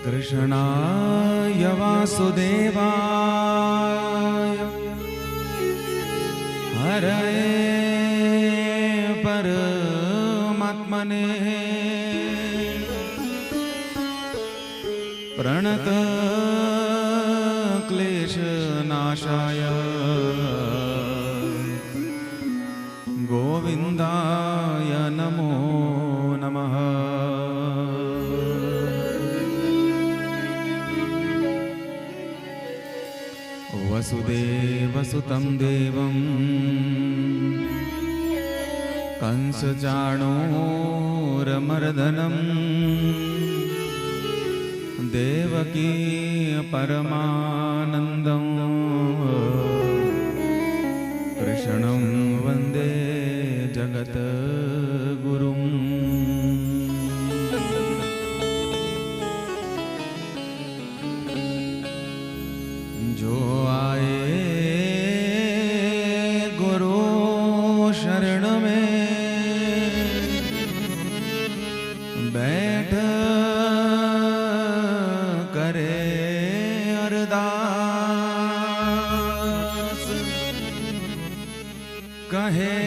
कृष्णाय वासुदेवाय हरये परमात्मने प्रणत क्लेशनाशाय गोविन्दाय नमो नमः। वसुदेवसुतं देवं कंसचाणूरमर्दनं देवकी परमानन्दं कृष्णं वन्दे जगद्गुरुं। जो आए गुरु शरण में बैठ करे अरदास, कहे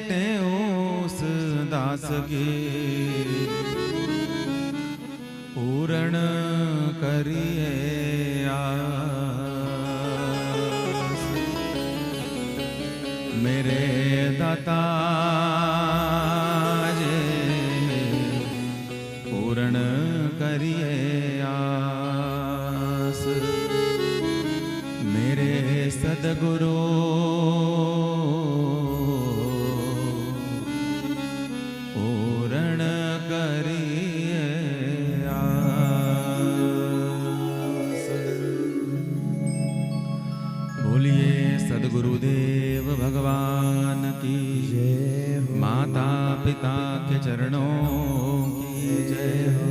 टेउस दास की पूर्ण करिए आस। मेरे दाता जे पूर्ण करिए आस। मेरे सद्गुरु पूर्ण करिए आस। बोलिए सद्गुरुदेव भगवान की जय हो। माता पिता के चरणों की जय हो।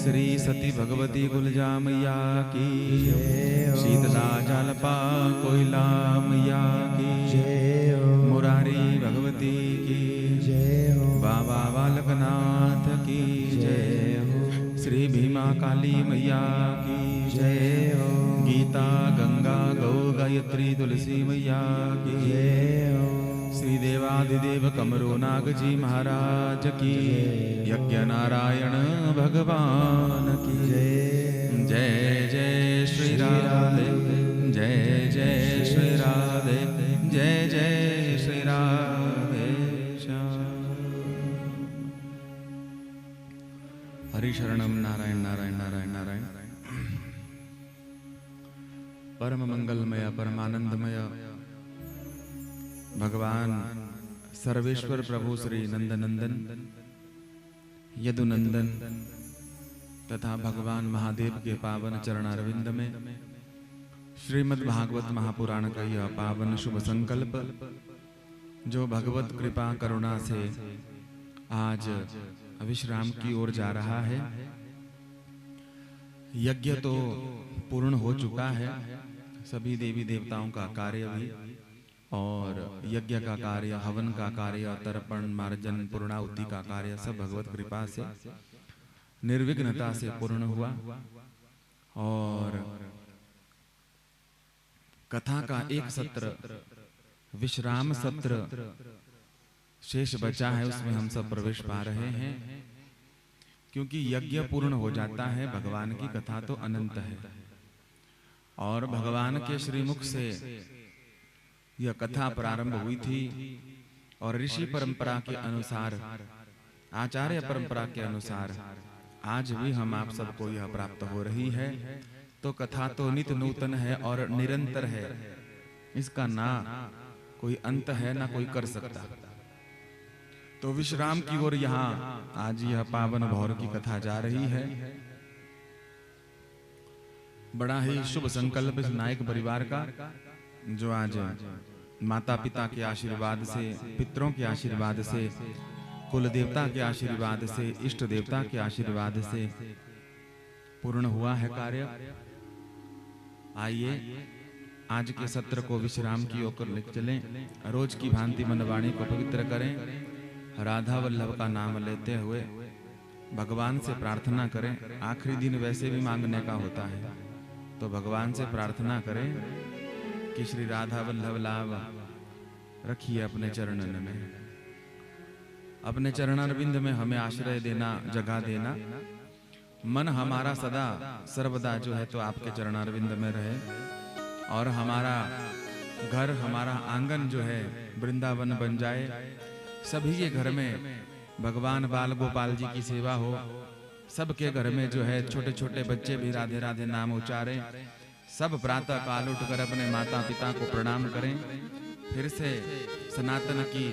श्री सती भगवती गुलजा मैया की जय हो। शीतला जालपा कोयला मैया की जय हो। मुरारी भगवती की जय हो। बाबा बालकनाथ की जय हो। श्री भीमा काली मैया की जय हो। गीता गंगा गौ गायत्री तुलसी मैया की जय हो। श्री देवाधिदेव कमरो नाग जी महाराज की यज्ञ नारायण भगवान की जय। जय जय श्री राधे, जय जय श्री राधे, जय जय श्री राधे श्याम। हरि शरणम नारायण नारायण नारायण नारायण। परम मंगलमय परमानंदमय भगवान सर्वेश्वर प्रभु श्री नंदनंदन यदुनंदन तथा भगवान महादेव के पावन चरणारविंद में श्रीमद् भागवत महापुराण का यह पावन शुभ संकल्प जो भगवत कृपा करुणा से आज विश्राम की ओर जा रहा है। यज्ञ तो पूर्ण हो चुका है, सभी देवी देवताओं का कार्य भी, और यज्ञ का कार्य, हवन का कार्य, तर्पण मार्जन पूर्णाहुति का कार्य सब भगवत कृपा से निर्विघ्नता से पूर्ण हुआ। और कथा का एक सत्र विश्राम सत्र शेष बचा है, उसमें हम सब प्रवेश पा रहे हैं। क्योंकि यज्ञ पूर्ण हो जाता है, भगवान की कथा तो अनंत है और भगवान के श्रीमुख से यह कथा प्रारंभ हुई थी और ऋषि परंपरा के अनुसार, आचार्य परंपरा के अनुसार आज भी हम आप सबको यह प्राप्त हो रही है। तो कथा तो नित्य नूतन है और निरंतर है, इसका ना कोई अंत है ना कोई कर सकता। तो विश्राम की ओर यहाँ आज यह पावन भौर की कथा जा रही है। बड़ा ही शुभ संकल्प इस नायक परिवार का, जो आज माता पिता के आशीर्वाद से, पितरों के आशीर्वाद से, कुल देवता के आशीर्वाद से, इष्ट देवता के आशीर्वाद से पूर्ण हुआ है कार्य। आइए आज के सत्र को विश्राम की ओर ले चलें। रोज की भांति मनवाणी को पवित्र करें। राधा वल्लभ का नाम लेते हुए भगवान से प्रार्थना करें। आखिरी दिन वैसे भी मांगने का होता है, तो भगवान से प्रार्थना करें कि श्री राधा वल्लभ लाभ रखिए अपने चरणन में, अपने चरणारविंद में हमें आश्रय देना, जगह देना। मन हमारा सदा सर्वदा जो है तो आपके चरणारविंद में रहे, और हमारा घर, हमारा आंगन जो है वृंदावन बन जाए। सभी के घर में भगवान बाल गोपाल जी की सेवा हो। सबके घर में जो है छोटे छोटे बच्चे भी राधे राधे नाम उच्चारें। सब प्रातः काल उठकर अपने माता पिता को प्रणाम करें। फिर से सनातन की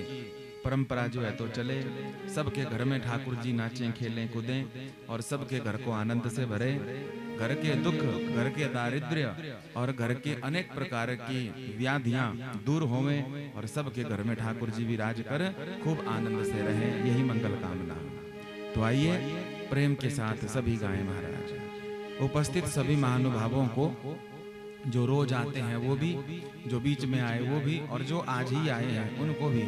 परंपरा जो है तो चले। सबके घर में ठाकुर जी नाचें, खेलें, कूदें, और सबके घर को आनंद से भरे। घर के दुख, घर के दारिद्र्य और घर के अनेक प्रकार की व्याधियां दूर होवें, और सबके घर में ठाकुर जी विराज कर खूब आनंद से रहें। यही मंगल कामना। तो आइए प्रेम के साथ सभी गाएं महाराज। उपस्थित सभी महानुभावों को, जो रोज आते हैं वो भी, जो बीच में आए वो भी, और जो आज ही आए हैं उनको भी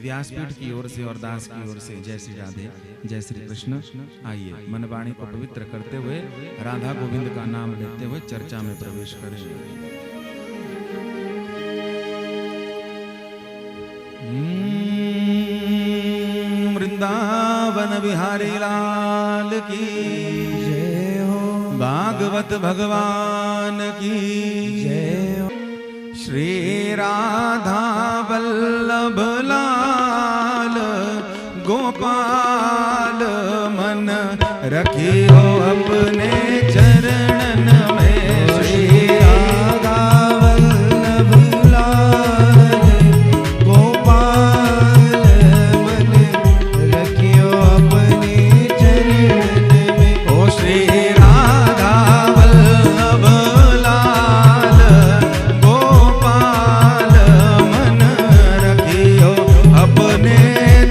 व्यासपीठ की ओर से और दास की ओर से जय श्री राधे, जय श्री कृष्ण। आइए मन वाणी को पवित्र करते हुए राधा गोविंद का नाम लेते हुए चर्चा में प्रवेश करें। वृंदावन बिहारी लाल की जय हो, भागवत भगवान की जय हो। श्री राधा वल्लभ लाल गोपाल मन रखियो अपने चरणन में। श्री राधा वल्लभ लाल गोपाल मन रखियो अपने चरणन में। ओ श्री राधा वल्लभ लाल गोपाल मन रखियो अपने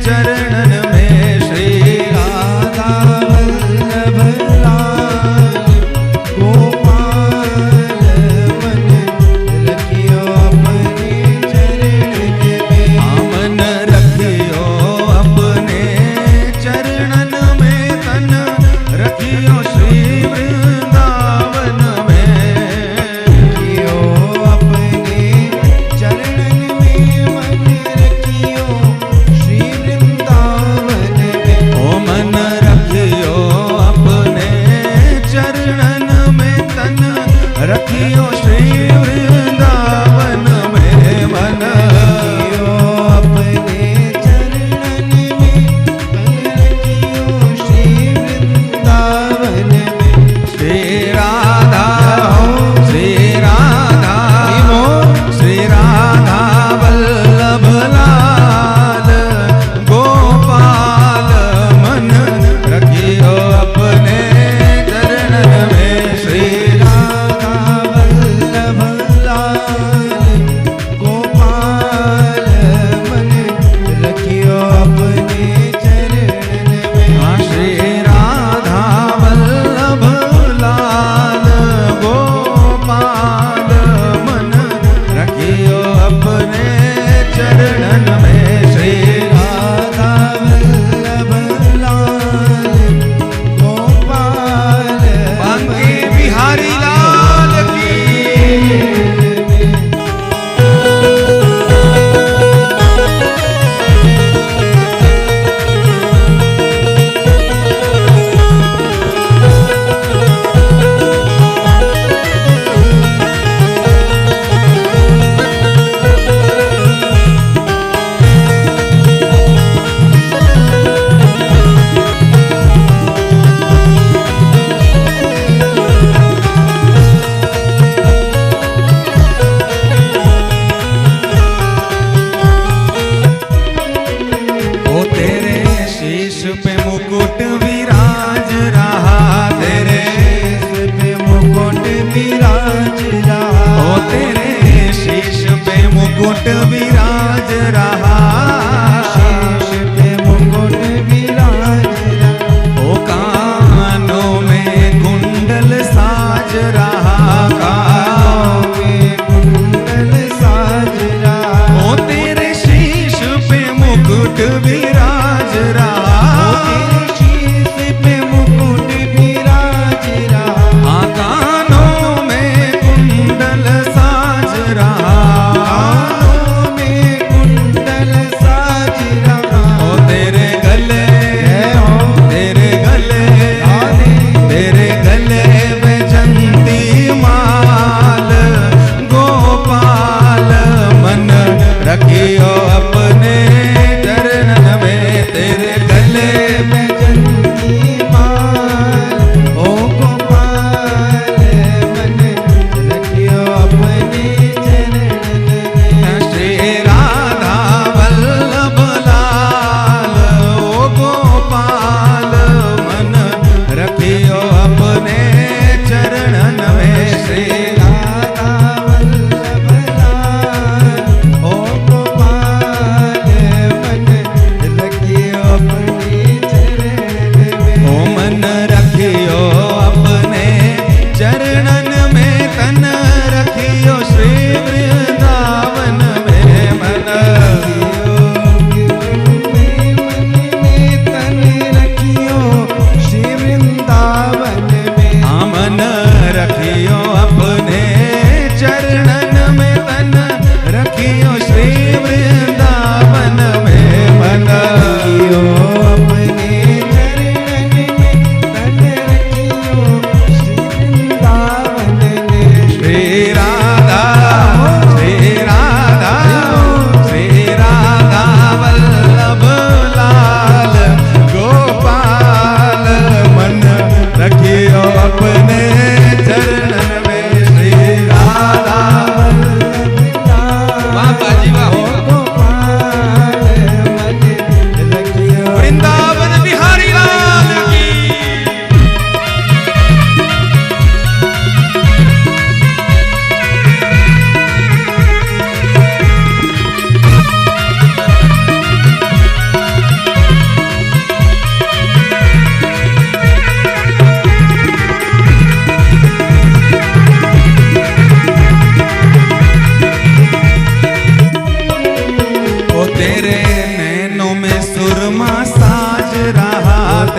चरणन में। श्री राधा वल्लभ लाल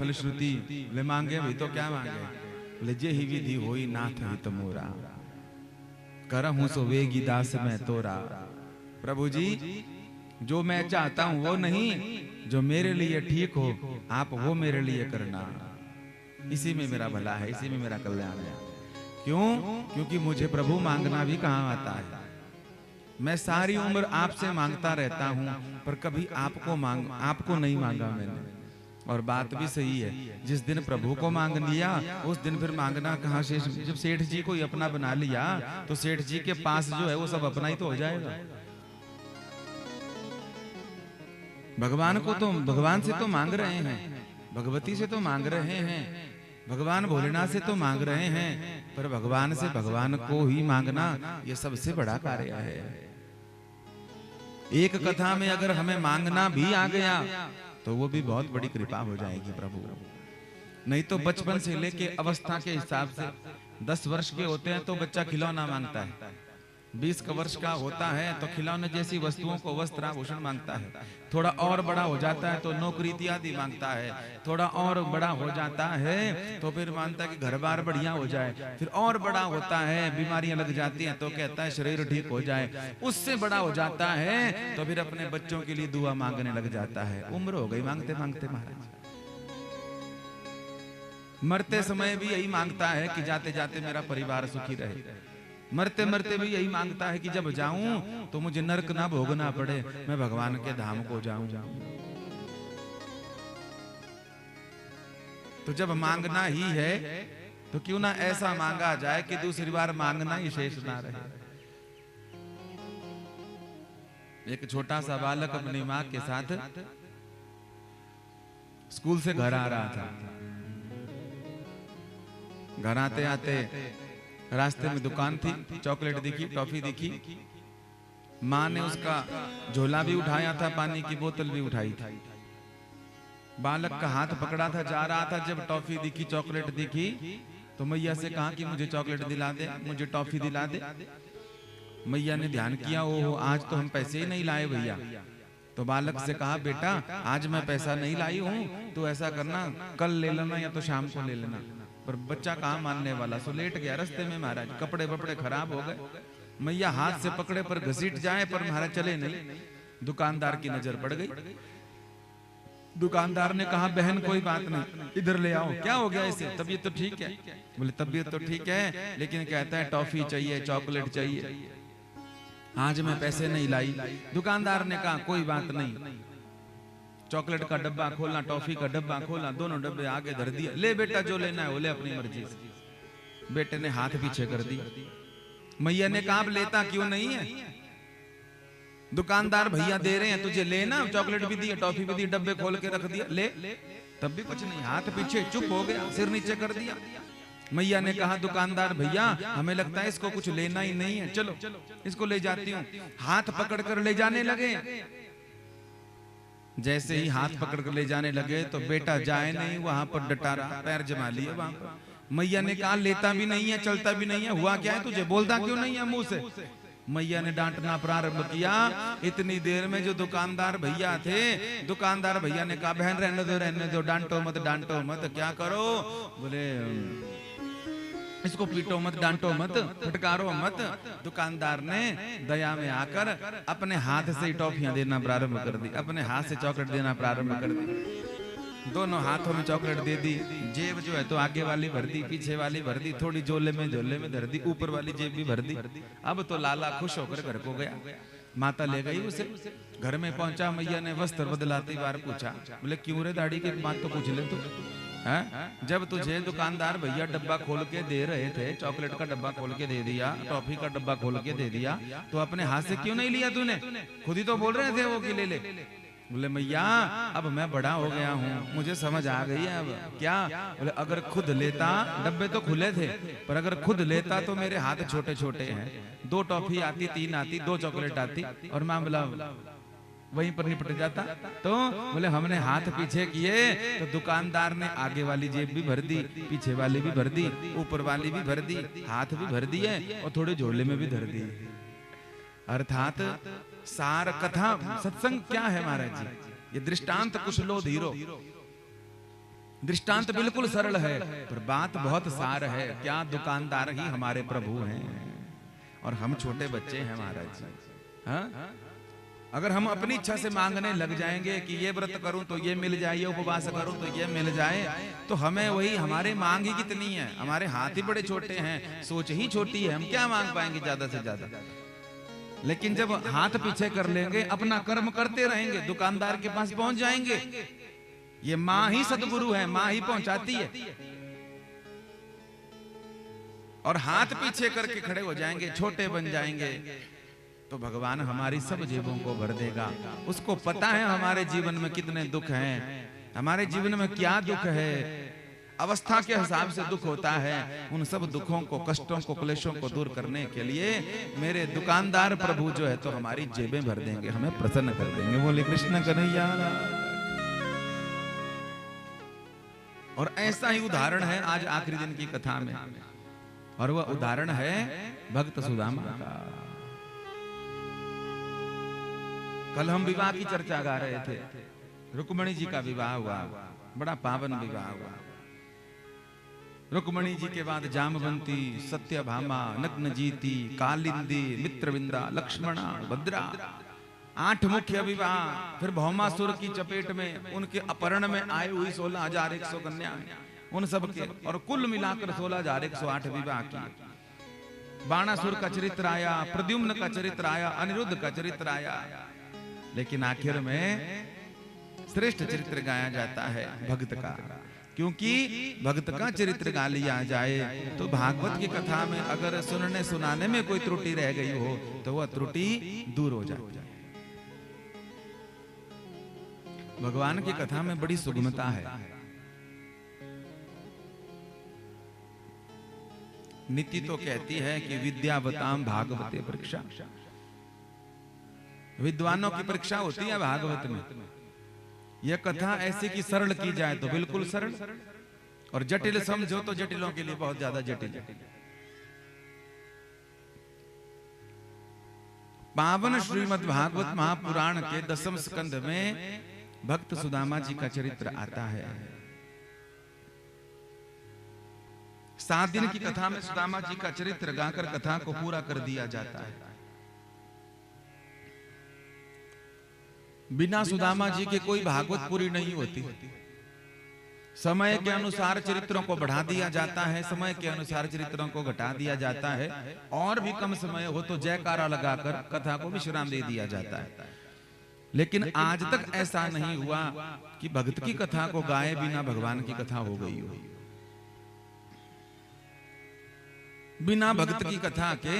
फलश्रुति। बोले मांगे भी तो क्या मांगे? बोले जे ही विधि होई नाथ हित मोरा, करहूं सो वेगी दास मैं तोरा। प्रभु जी जो मैं चाहता हूं वो नहीं, जो मेरे लिए ठीक हो आप वो मेरे लिए करना। इसी में मेरा भला है, इसी में मेरा कल्याण है। क्यों? क्योंकि मुझे प्रभु मांगना भी कहाँ आता है। मैं सारी उम्र आपसे मांगता रहता हूं, पर कभी आपको नहीं मांगा मैंने। और बात भी सही है, जिस दिन प्रभु को मांग लिया उस दिन फिर मांगना कहाँ से। जब सेठ जी को अपना बना लिया तो सेठ जी के पास जो है वो सब अपना ही तो हो जाएगा। भगवान को तो भगवान से तो मांग रहे हैं, भगवती से तो मांग रहे हैं, भगवान भोलेनाथ से तो मांग रहे हैं, पर भगवान से भगवान को ही मांगना ये सबसे बड़ा कार्य है। एक कथा में अगर हमें मांगना भी आ गया तो वो भी बहुत बड़ी कृपा हो जाएगी प्रभु। नहीं तो बचपन से लेके अवस्था के हिसाब से 10 वर्ष के होते हैं तो बच्चा खिलौना मांगता है, 20 का वर्ष का होता है तो खिलौने जैसी वस्तुओं को वस्त्र आभूषण मांगता है, थोड़ा और बड़ा हो जाता है तो नौकरी इत्यादि मांगता है, थोड़ा और बड़ा हो जाता है तो फिर मानता है कि घर बार बढ़िया हो जाए, फिर और बड़ा होता है बीमारियां लग जाती हैं तो कहता है शरीर ठीक हो जाए, उससे बड़ा हो जाता है तो फिर अपने बच्चों के लिए दुआ मांगने लग जाता है। उम्र हो गई मांगते मांगते महाराज। मरते समय भी यही मांगता है कि जाते जाते मेरा परिवार सुखी रहे, मरते मरते भी यही मांगता है कि जब जाऊं तो मुझे नरक ना भोगना पड़े, मैं भगवान के धाम को जाऊं। तो जब मांगना ही है तो क्यों ना ऐसा मांगा जाए कि दूसरी बार मांगना ही शेष ना रहे। एक छोटा सा बालक अपनी मां के साथ स्कूल से घर आ रहा था। घर आते आते रास्ते में दुकान थी, चॉकलेट दिखी, टॉफी दिखी। माँ ने उसका झोला भी उठाया था, पानी की बोतल भी उठाई थी। बालक का हाथ पकड़ा था, जा रहा था। जब टॉफी दिखी, चॉकलेट दिखी तो मैया से कहा कि मुझे चॉकलेट दिला दे, मुझे टॉफी दिला दे। मैया ने ध्यान किया, ओहो आज तो हम पैसे ही नहीं लाए भैया। तो बालक से कहा बेटा आज मैं पैसा नहीं लाई हूँ, तो ऐसा करना कल ले लेना या तो शाम को ले लेना। पर बच्चा कहाँ मानने वाला, सो लेट गया रास्ते में महाराज। कपड़े वपड़े खराब हो गए, मैया हाथ से पकड़े पर घसीट जाए पर महाराज चले नहीं। दुकानदार की नजर पड़ गई। दुकानदार ने कहा बहन कोई बात नहीं, इधर ले आओ। क्या हो गया इसे, तबीयत तो ठीक है? बोले तबीयत तो ठीक है, लेकिन कहता है टॉफी चाहिए, चॉकलेट चाहिए, आज मैं पैसे नहीं लाई। दुकानदार ने कहा कोई बात नहीं। चॉकलेट का डब्बा खोला, टॉफी का डब्बा खोला, दोनों डब्बे आगे धर दिया। ले बेटा जो लेना है वो ले अपनी मर्जी से। बेटे ने हाथ पीछे कर दिया। मैया ने कहा लेता क्यों नहीं है? दुकानदार भैया दे रहे हैं तुझे लेना, चॉकलेट भी दी, टॉफी भी दी, डब्बे खोल के रख दिया, ले। तब भी कुछ नहीं, हाथ पीछे, चुप हो गया, सिर नीचे कर दिया। मैया ने कहा दुकानदार भैया हमें लगता है इसको कुछ लेना ही नहीं है, चलो इसको ले जाती हूँ। हाथ पकड़ कर ले जाने लगे। जैसे ही हाथ पकड़ कर ले जाने लगे तो बेटा जाए नहीं, वहां पर डटा रहा, पैर जमा लिए वहां पर। मैया ने कहा लेता भी नहीं है, चलता भी नहीं है, हुआ क्या है तुझे, बोलता क्यों नहीं है मुंह से? मैया ने डांटना प्रारंभ किया। इतनी देर में जो दुकानदार भैया थे, दुकानदार भैया ने कहा बहन रहने दो, डांटो मत, डांटो मत, क्या करो? बोले इसको पीटो मत, डांटो मत, फटकारो मत। दुकानदार ने दया में आकर अपने हाथ से ही टॉफियां देना प्रारंभ कर दी, अपने हाथ से चॉकलेट देना प्रारंभ कर दी। दोनों हाथों में चॉकलेट दे दी। जेब जो है तो आगे वाली भर दी, पीछे वाली भर दी, थोड़ी झोले में धर दी, ऊपर वाली जेब भी भर दी। अब तो लाला खुश होकर घर को गया। माता ले गई उसे, घर में पहुंचा। मैया ने वस्त्र बदलाती बार पूछा, बोले क्यों रे दाढ़ी की बात तो पूछ ले तू है? जब तुझे दुकानदार भैया डब्बा खोल के दे रहे थे, चॉकलेट का डब्बा खोल के दे दिया, टॉफी का डब्बा खोल के दे दिया, तो अपने हाथ से क्यों नहीं लिया तूने? खुद ही तो बोल रहे थे वो कि ले ले। बोले मैया अब मैं बड़ा हो गया हूँ, मुझे समझ आ गई है। अब क्या? बोले अगर खुद लेता, डब्बे तो खुले थे, पर अगर खुद लेता तो मेरे हाथ छोटे छोटे हैं, 2 टॉफी आती, 3 आती, 2 चॉकलेट आती और मामला वहीं पर निपट जाता। तो बोले हमने हाथ पीछे किए तो दुकानदार ने आगे वाली जेब भी भर दी, पीछे वाली भी भर दी, ऊपर वाली भी भर दी, हाथ भी भर दिए और थोड़े झोले में भी धर दी। अर्थात सार कथा सत्संग क्या है महाराज जी? ये दृष्टांत कुछ लो धीरो। दृष्टांत बिल्कुल सरल है पर बात बहुत सार है। क्या दुकानदार ही हमारे प्रभु हैं और हम छोटे बच्चे हैं महाराज जी। हाँ? अगर हम अपनी इच्छा से मांगने लग जाएंगे कि ये व्रत करूं तो ये मिल जाए, ये उपवास करूं तो ये मिल जाए, तो हमें वही, हमारे मांग ही कितनी है, हमारे हाथ ही बड़े छोटे हैं, सोच ही छोटी है, हम क्या मांग पाएंगे ज्यादा से ज्यादा। लेकिन जब हाथ पीछे कर लेंगे, अपना कर्म करते रहेंगे, दुकानदार के पास पहुंच जाएंगे। ये माँ ही सदगुरु है, माँ ही पहुंचाती है। और हाथ पीछे करके खड़े हो जाएंगे, छोटे बन जाएंगे, तो भगवान हमारी सब जेबों को भर देगा। उसको पता है हमारे जीवन में कितने दुख हैं, हमारे जीवन में क्या दुख है, अवस्था के हिसाब से दुख होता है। उन सब दुखों को, कष्टों को, क्लेशों को दूर करने के लिए मेरे दुकानदार प्रभु जो है तो हमारी जेबें भर देंगे, हमें प्रसन्न कर देंगे। बोले कृष्ण कन्हैया। और ऐसा ही उदाहरण है आज आखिरी दिन की कथा में, और वह उदाहरण है भक्त सुदामा का। कल हम विवाह की चर्चा गा रहे थे। रुक्मणी जी का विवाह हुआ, बड़ा पावन विवाह हुआ। रुक्मणी जी के बाद जामवंती, सत्यभामा, नग्नजीति, कालिंदी, मित्रविंदा, लक्ष्मणा, भद्रा, 8 मुख्य विवाह। फिर भौमासुर की चपेट में, उनके अपहरण में आई हुई 16,100 कन्या, उन सब के, और कुल मिलाकर 16,108 विवाह किए। बाणासुर का चरित्र आया, प्रद्युम्न का चरित्र आया, अनिरुद्ध का चरित्र आया, लेकिन आखिर में श्रेष्ठ चरित्र गाया जाता है भक्त का। क्योंकि भक्त का चरित्र गा लिया जाए तो भागवत की कथा में अगर सुनने सुनाने में कोई त्रुटि रह गई हो तो वह त्रुटि दूर हो जाती है। भगवान की कथा में बड़ी सुगमता है। नीति तो कहती है कि विद्यावताम भागवते परीक्षा, विद्वानों की परीक्षा होती है भागवत में। यह कथा ऐसी कि सरल की जाए तो बिल्कुल सरल, और जटिल समझो तो जटिलों के लिए बहुत ज्यादा जटिल। पावन श्रीमद् भागवत महापुराण के 10वें स्कंध में भक्त सुदामा जी का चरित्र आता है। 7 दिन की कथा में सुदामा जी का चरित्र गाकर कथा को पूरा कर दिया जाता है। बिना सुदामा जी के कोई भागवत पूरी नहीं होती। समय के अनुसार चरित्रों को बढ़ा दिया जाता है, समय के अनुसार चरित्रों को घटा दिया जाता है, और भी कम समय हो तो जयकारा लगाकर कथा को विश्राम दे दिया जाता है। लेकिन आज तक ऐसा नहीं हुआ कि भक्त की कथा को गाए बिना भगवान की कथा हो गई हो। बिना भक्त की कथा के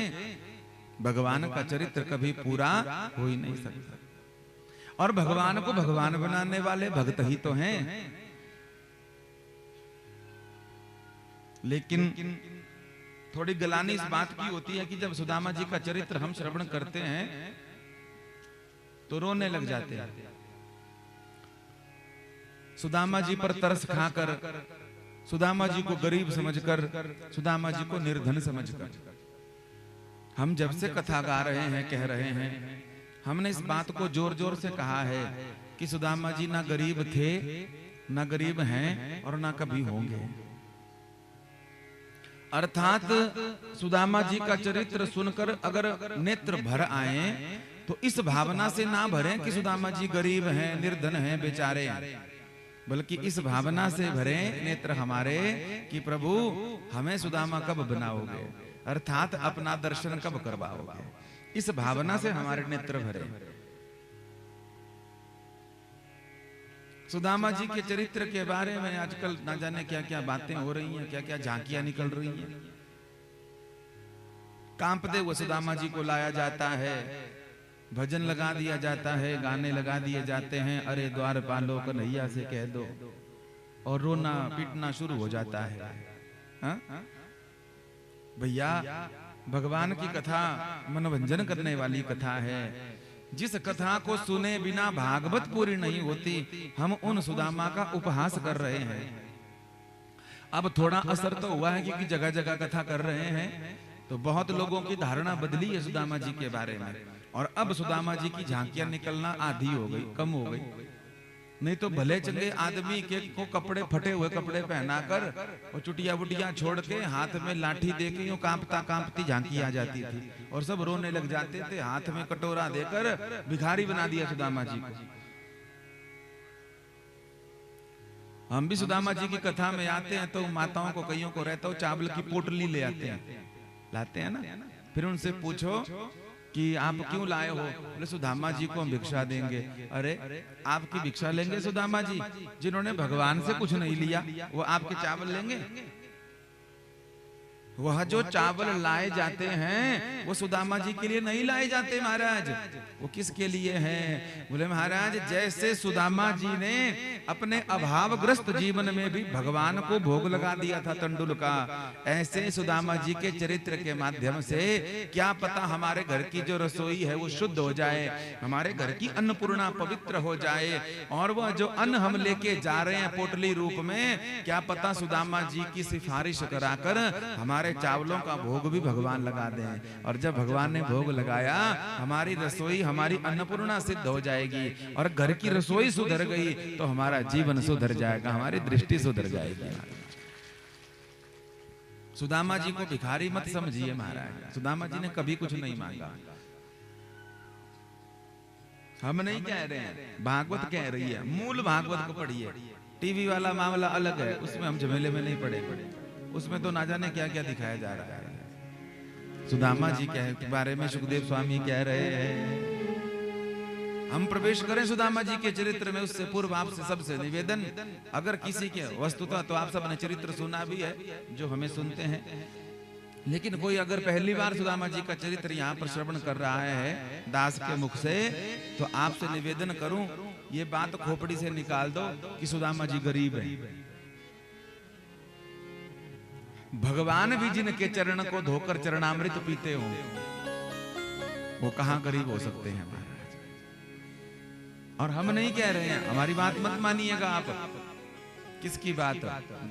भगवान का चरित्र कभी पूरा हो ही नहीं सकता। और भगवान को भगवान बनाने वाले भक्त ही तो हैं। लेकिन थोड़ी गलानी इस बात की होती है कि जब सुदामा जी का चरित्र हम श्रवण करते हैं तो रोने लग जाते हैं। सुदामा जी पर तरस खाकर, सुदामा जी को गरीब समझकर, सुदामा जी को निर्धन समझकर हम जब से कथा गा रहे हैं, कह रहे हैं, हमने इस बात को जोर जोर से कहा है कि सुदामा जी ना गरीब थे, ना गरीब हैं, और ना कभी होंगे। अर्थात सुदामा जी का चरित्र सुनकर अगर नेत्र भर आए तो इस भावना से ना भरें कि सुदामा जी गरीब हैं, निर्धन हैं, बेचारे हैं, बल्कि इस भावना से भरें नेत्र हमारे कि प्रभु हमें सुदामा कब बनाओगे, अर्थात अपना दर्शन कब करवाओगे। इस भावना से हमारे नेत्र भरे। सुदामा जी के चरित्र के बारे में आजकल ना जाने क्या क्या बातें हो रही हैं, क्या क्या झांकियां निकल रही हैं। कांपते हुए सुदामा जी को लाया जाता है, भजन लगा दिया जाता है, गाने लगा दिए जाते हैं, अरे द्वारपालो कन्हैया से कह दो, और रोना पीटना शुरू हो जाता है। भैया भगवान की कथा मनोरंजन करने वाली कथा है। जिस कथा को सुने बिना भागवत पूरी नहीं होती, हम उन सुदामा का उपहास कर रहे हैं। अब थोड़ा असर तो हुआ है क्योंकि जगह जगह कथा कर रहे हैं, तो बहुत लोगों की धारणा बदली है सुदामा जी के बारे में, और अब सुदामा जी की झांकियां निकलना आधी हो गई, कम हो गई। नहीं तो भले चंगे आदमी के को कपड़े फटे हुए कपड़े पहनाकर और चुटिया बुटिया छोड़ के हाथ में लाठी देके यूं कांपता कांपती झांकी आ जाती थी और सब रोने लग जाते थे। हाथ में कटोरा देकर भिखारी बना दिया सुदामा जी को। हम भी सुदामा जी की कथा में आते हैं तो माताओं को कईयों को रहता हो चावल की पोटली ले आते हैं, लाते हैं ना, फिर उनसे पूछो कि आप क्यों लाए हो? बोले सुदामा जी को हम भिक्षा देंगे। अरे आपकी भिक्षा लेंगे सुदामा जी? जिन्होंने भगवान से कुछ नहीं लिया वो आपके चावल लेंगे? वह जो चावल लाए जाते हैं वो सुदामा जी के लिए नहीं लाए जाते महाराज। वो किसके लिए हैं? बोले महाराज जैसे सुदामा जी ने अपने अभावग्रस्त जीवन में भी भगवान को भोग लगा दिया था तंडुल का, ऐसे सुदामा जी के चरित्र के माध्यम से क्या पता हमारे घर की जो रसोई है वो शुद्ध हो जाए, हमारे घर की अन्नपूर्णा पवित्र हो जाए, और वह जो अन्न हम लेके जा रहे हैं पोटली रूप में, क्या पता सुदामा जी की सिफारिश कराकर हमारे चावलों का भोग भी भगवान लगा दें। और जब भगवान ने भोग लगाया हमारी रसोई हमारी अन्नपूर्णा सिद्ध हो जाएगी, और घर की रसोई सुधर गई तो हमारा जीवन सुधर जाएगा, हमारी दृष्टि सुधर जाएगी। सुदामा जी को भिखारी मत समझिए महाराज। सुदामा जी ने कभी कुछ नहीं मांगा। हम नहीं कह रहे हैं, भागवत कह रही है। मूल भागवत को पढ़िए। टीवी वाला मामला अलग है, उसमें हम झमेले में नहीं पड़े। उसमें तो ना जाने क्या क्या दिखाया जा रहा है। सुदामा जी के बारे में सुखदेव स्वामी कह रहे हैं। हम प्रवेश करें सुदामा जी के चरित्र में उससे पूर्व आपसे सबसे निवेदन, अगर किसी के वस्तुतः तो आप सबने चरित्र सुना भी है जो हमें सुनते हैं, लेकिन कोई अगर पहली बार सुदामा जी का चरित्र यहाँ पर श्रवण कर रहा है दास के मुख से, तो आपसे निवेदन करूं ये बात खोपड़ी से निकाल दो कि सुदामा जी गरीब है। भगवान भी जिनके चरण को धोकर चरणामृत पीते हो वो कहां गरीब हो सकते हैं महाराज। और हम नहीं कह रहे हैं, हमारी बात मत मानिएगा आप। किसकी बात?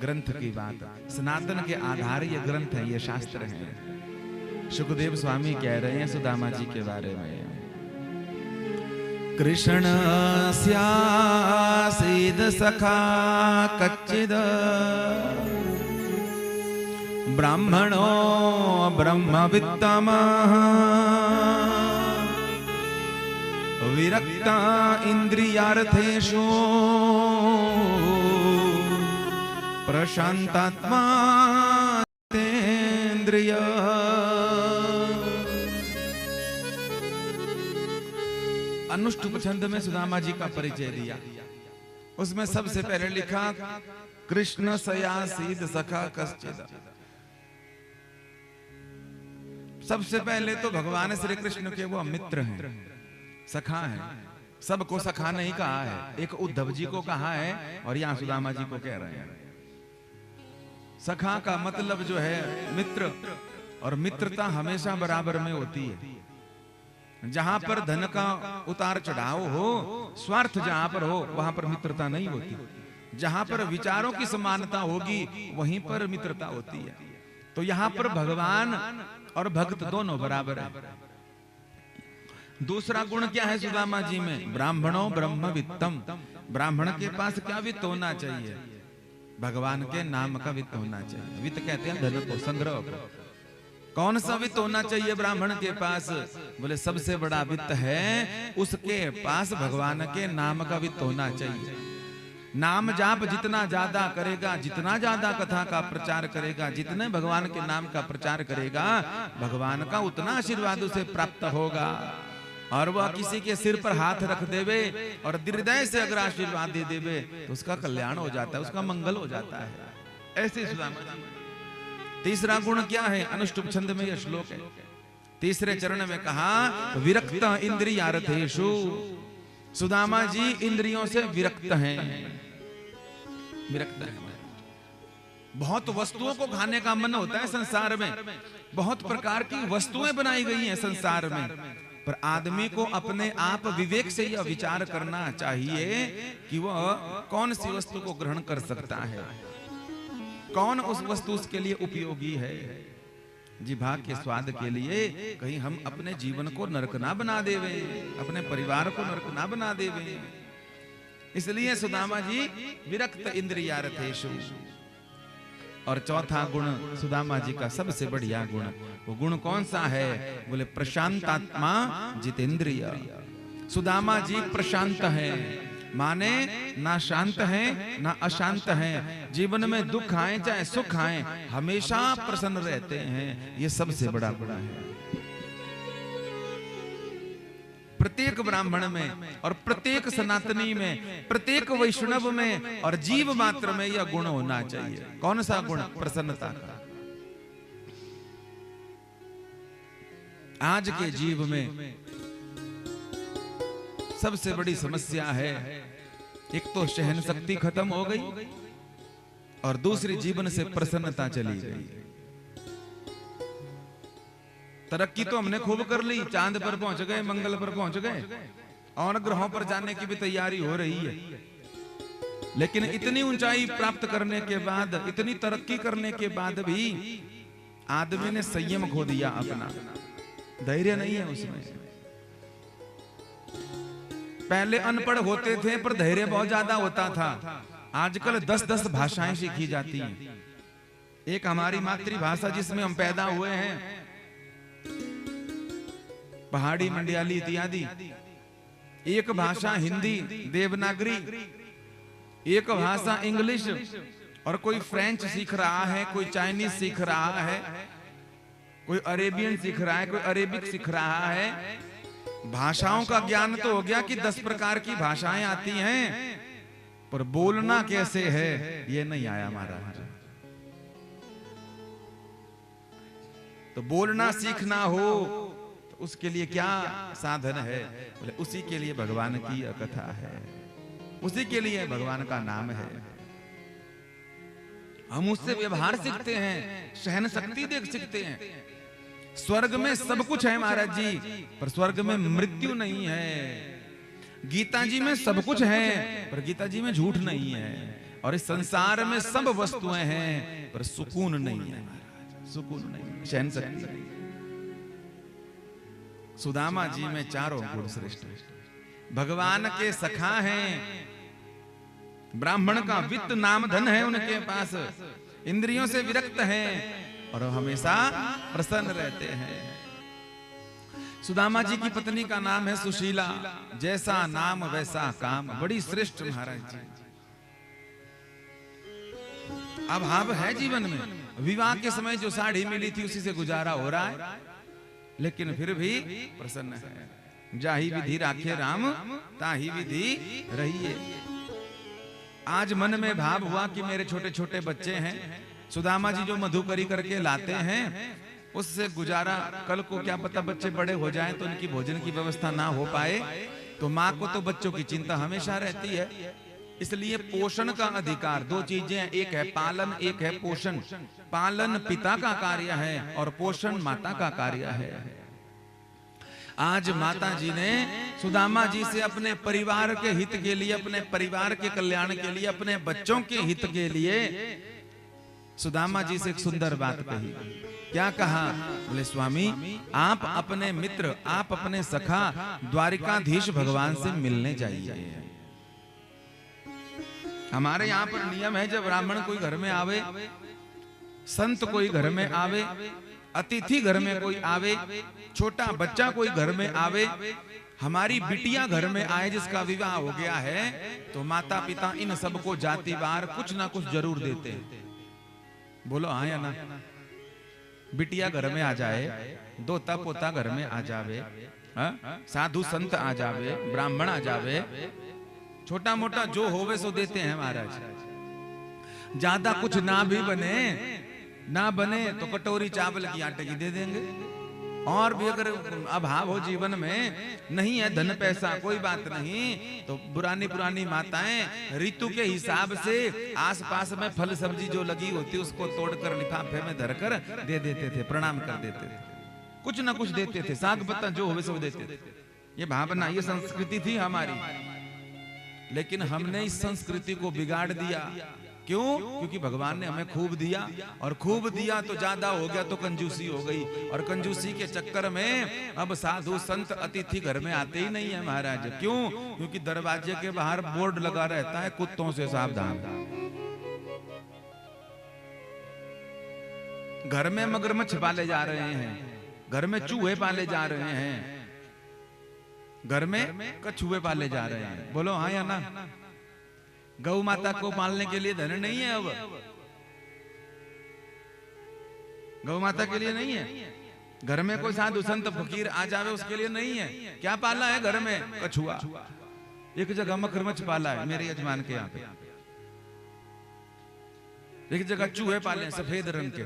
ग्रंथ की बात। सनातन के आधार ये ग्रंथ है, ये शास्त्र है। सुखदेव स्वामी कह रहे हैं सुदामा जी के बारे में, कृष्ण स्यासीद सखा कच्चिद ब्राह्मणो ब्रह्मवित्तमः विरक्ता इंद्रियार्थेषु प्रशांतात्मा तेन्द्रिय। अनुष्टुप छंद में सुदामा जी का परिचय दिया। उसमें सबसे पहले लिखा कृष्ण सयासीद सखा कश्चिद। सबसे पहले तो भगवान श्री कृष्ण के वो मित्र हैं, सखा हैं। सबको सखा नहीं कहा है, एक उद्धव जी को कहा है और यहाँ सुदामा जी को कह रहे हैं। सखा का मतलब जो है मित्र, और मित्रता हमेशा बराबर में होती है। जहां पर धन का उतार चढ़ाव हो, स्वार्थ जहां पर हो वहां पर मित्रता नहीं होती। जहां पर विचारों की समानता होगी वहीं पर मित्रता होती है। तो यहां पर भगवान और भक्त दोनों बराबर है। दूसरा गुण क्या है सुदामा जी में? ब्राह्मणों ब्रह्म वित्तम। ब्राह्मण के पास क्या वित्त होना चाहिए? भगवान के नाम का वित्त होना चाहिए। वित्त कहते हैं धन को, संग्रह को। कौन सा वित्त होना चाहिए ब्राह्मण के पास? बोले सबसे बड़ा वित्त है उसके पास भगवान के नाम का वित्त होना चाहिए। नाम जाप जितना ज्यादा करेगा, जितना ज्यादा कथा का प्रचार करेगा, जितने भगवान के नाम का प्रचार करेगा, भगवान का उतना आशीर्वाद उसे प्राप्त होगा। और वह किसी के सिर पर हाथ रख देवे और हृदय से अगर आशीर्वाद दे देवे तो उसका कल्याण हो जाता है, उसका मंगल हो जाता है। ऐसे सुदामा जी। तीसरा गुण क्या है? अनुष्टुप छंद में यह श्लोक है। तीसरे चरण में कहा विरक्त इंद्रियार्थेषु। सुदामा जी इंद्रियों से विरक्त हैं। विरक्त है। बहुत वस्तुओं को खाने का मन होता है संसार में, बहुत प्रकार की वस्तुएं बनाई गई हैं संसार में, पर आदमी को अपने आप विवेक से यह विचार करना चाहिए कि वह कौन सी वस्तु को ग्रहण कर सकता है, कौन उस वस्तु उसके लिए उपयोगी है। जिभा के स्वाद के लिए कहीं हम अपने जीवन को नरक ना बना देवे, अपने परिवार को नरक ना बना देवे। इसलिए सुदामा जी विरक्त इंद्रियार्थेषु। और चौथा गुण सुदामा जी का सबसे बढ़िया गुण, वो गुण कौन सा है? बोले प्रशांतात्मा जितेंद्रिय। सुदामा जी प्रशांत है, माने ना शांत है ना अशांत है। जीवन में दुख आए चाहे सुख आए हमेशा प्रसन्न रहते हैं। ये सबसे बड़ा गुण है। प्रत्येक ब्राह्मण में और प्रत्येक सनातनी में, प्रत्येक वैष्णव में और जीव मात्र में यह गुण होना चाहिए। कौन सा गुण? प्रसन्नता का। आज के जीव में सबसे बड़ी समस्या है, एक तो सहन शक्ति खत्म हो गई और दूसरी जीवन से प्रसन्नता चली गई। तरक्की तो हमने खूब कर ली, चांद पर पहुंच गए, मंगल पर पहुंच गए और ग्रहों पर जाने की भी तैयारी हो रही है। लेकिन इतनी ऊंचाई प्राप्त करने के बाद, इतनी तरक्की करने के बाद भी आदमी ने संयम खो दिया अपना, धैर्य नहीं है उसमें। पहले अनपढ़ होते थे पर धैर्य बहुत ज्यादा होता था। आजकल 10-10 भाषाएं सीखी जाती हैं। एक हमारी मातृभाषा जिसमें हम पैदा हुए हैं, पहाड़ी, मंडियाली इत्यादि। एक भाषा हिंदी देवनागरी, एक भाषा इंग्लिश, और कोई फ्रेंच सीख रहा है, कोई चाइनीज सीख रहा है, कोई अरेबियन सीख रहा है, कोई अरेबिक सीख रहा है। भाषाओं का ज्ञान तो हो गया कि 10 प्रकार की भाषाएं आती हैं, पर बोलना कैसे है ये नहीं आया महाराज। तो बोलना सीखना हो तो उसके लिए क्या साधन है? बोले उसी के लिए भगवान की कथा है, उसी के लिए भगवान का नाम है। हम उससे व्यवहार सीखते हैं, सहन शक्ति देख सीखते हैं। स्वर्ग में सब कुछ है महाराज जी, पर स्वर्ग में मृत्यु नहीं है। गीता जी में सब कुछ है, पर गीता जी में झूठ नहीं है। और इस संसार में सब वस्तुएं हैं, पर सुकून नहीं है महाराज, सुकून नहीं, सहन शक्ति नहीं। सुदामा जी में चारों गुण श्रेष्ठ, भगवान के सखा हैं, ब्राह्मण का वित्त नाम धन है उनके पास, इंद्रियों से विरक्त हैं और हमेशा प्रसन्न रहते हैं। सुदामा जी की पत्नी का नाम है सुशीला। जैसा नाम वैसा काम, बड़ी श्रेष्ठ महाराज जी। अभाव है जीवन में, विवाह के समय जो साड़ी मिली थी उसी से गुजारा हो रहा है, लेकिन फिर भी प्रसन्न है। जाही विधि राखे राम, ताही विधि रहिए। आज मन में भाव हुआ कि मेरे छोटे छोटे बच्चे हैं, सुदामा जी जो मधुकरी करके लाते हैं उससे गुजारा, कल को क्या पता बच्चे बड़े हो जाएं तो उनकी भोजन की व्यवस्था ना हो पाए, तो माँ को तो बच्चों की चिंता हमेशा रहती है। इसलिए पोषण का अधिकार, 2 चीजें हैं, एक है पालन, एक है पोषण। पालन पिता का कार्य है और पोषण माता का कार्य है। आज माता जी ने सुदामा जी से अपने परिवार के हित के लिए, अपने परिवार के कल्याण के लिए, अपने बच्चों के हित के लिए सुदामा जी से एक सुंदर बात कही। क्या कहा? बोले स्वामी, आप अपने मित्र, आप अपने सखा द्वारिकाधीश भगवान से मिलने जाइए। हमारे यहाँ पर नियम है, जब ब्राह्मण कोई घर में आवे, संत कोई घर में आवे, अतिथि घर में कोई आवे, छोटा बच्चा कोई घर में आवे, हमारी बिटिया घर में आए जिसका विवाह हो गया है, तो माता पिता इन सबको जातिवार कुछ ना कुछ जरूर देते हैं। बोलो हाँ या ना? बिटिया घर में आ जाए, दोता पोता घर में आ जावे, साधु संत आ जावे, ब्राह्मण आ जावे, छोटा मोटा जो होवे सो देते हैं महाराज। ज्यादा कुछ ना भी बने तो कटोरी चावल की आटे की दे देंगे। और भी अगर अभाव हो जीवन में, नहीं है धन पैसा, कोई बात नहीं, तो पुरानी माताएं ऋतु के हिसाब से आसपास में फल सब्जी जो लगी होती उसको तोड़कर लिफाफे में धरकर दे देते थे, प्रणाम कर देते थे, कुछ ना कुछ देते थे, साग पत्ता जो होवे सो देते थे। ये भावना, ये संस्कृति थी हमारी। लेकिन हमने इस संस्कृति को बिगाड़ दिया। क्यों? क्योंकि भगवान ने हमें खूब दिया, और खूब दिया तो ज्यादा हो गया तो कंजूसी हो गई, और कंजूसी के चक्कर में अब साधु संत अतिथि घर में आते ही नहीं है महाराज। क्यों? क्योंकि दरवाजे के बाहर बोर्ड लगा रहता है, कुत्तों से सावधान। घर में मगरमच्छ पाले जा रहे हैं, घर में चूहे पाले जा रहे हैं, घर में कछुए पाले जा रहे हैं। बोलो हाँ या ना? गौ माता को पालने के लिए धन नहीं है, अब गौ माता के लिए नहीं है। घर में कोई साधु संत फकीर आ जावे उसके लिए नहीं है। क्या पाला है घर में? कछुआ। एक जगह मगरमच्छ पाला है मेरे यजमान के यहाँ पे, एक जगह चूहे पाले हैं सफेद रंग के।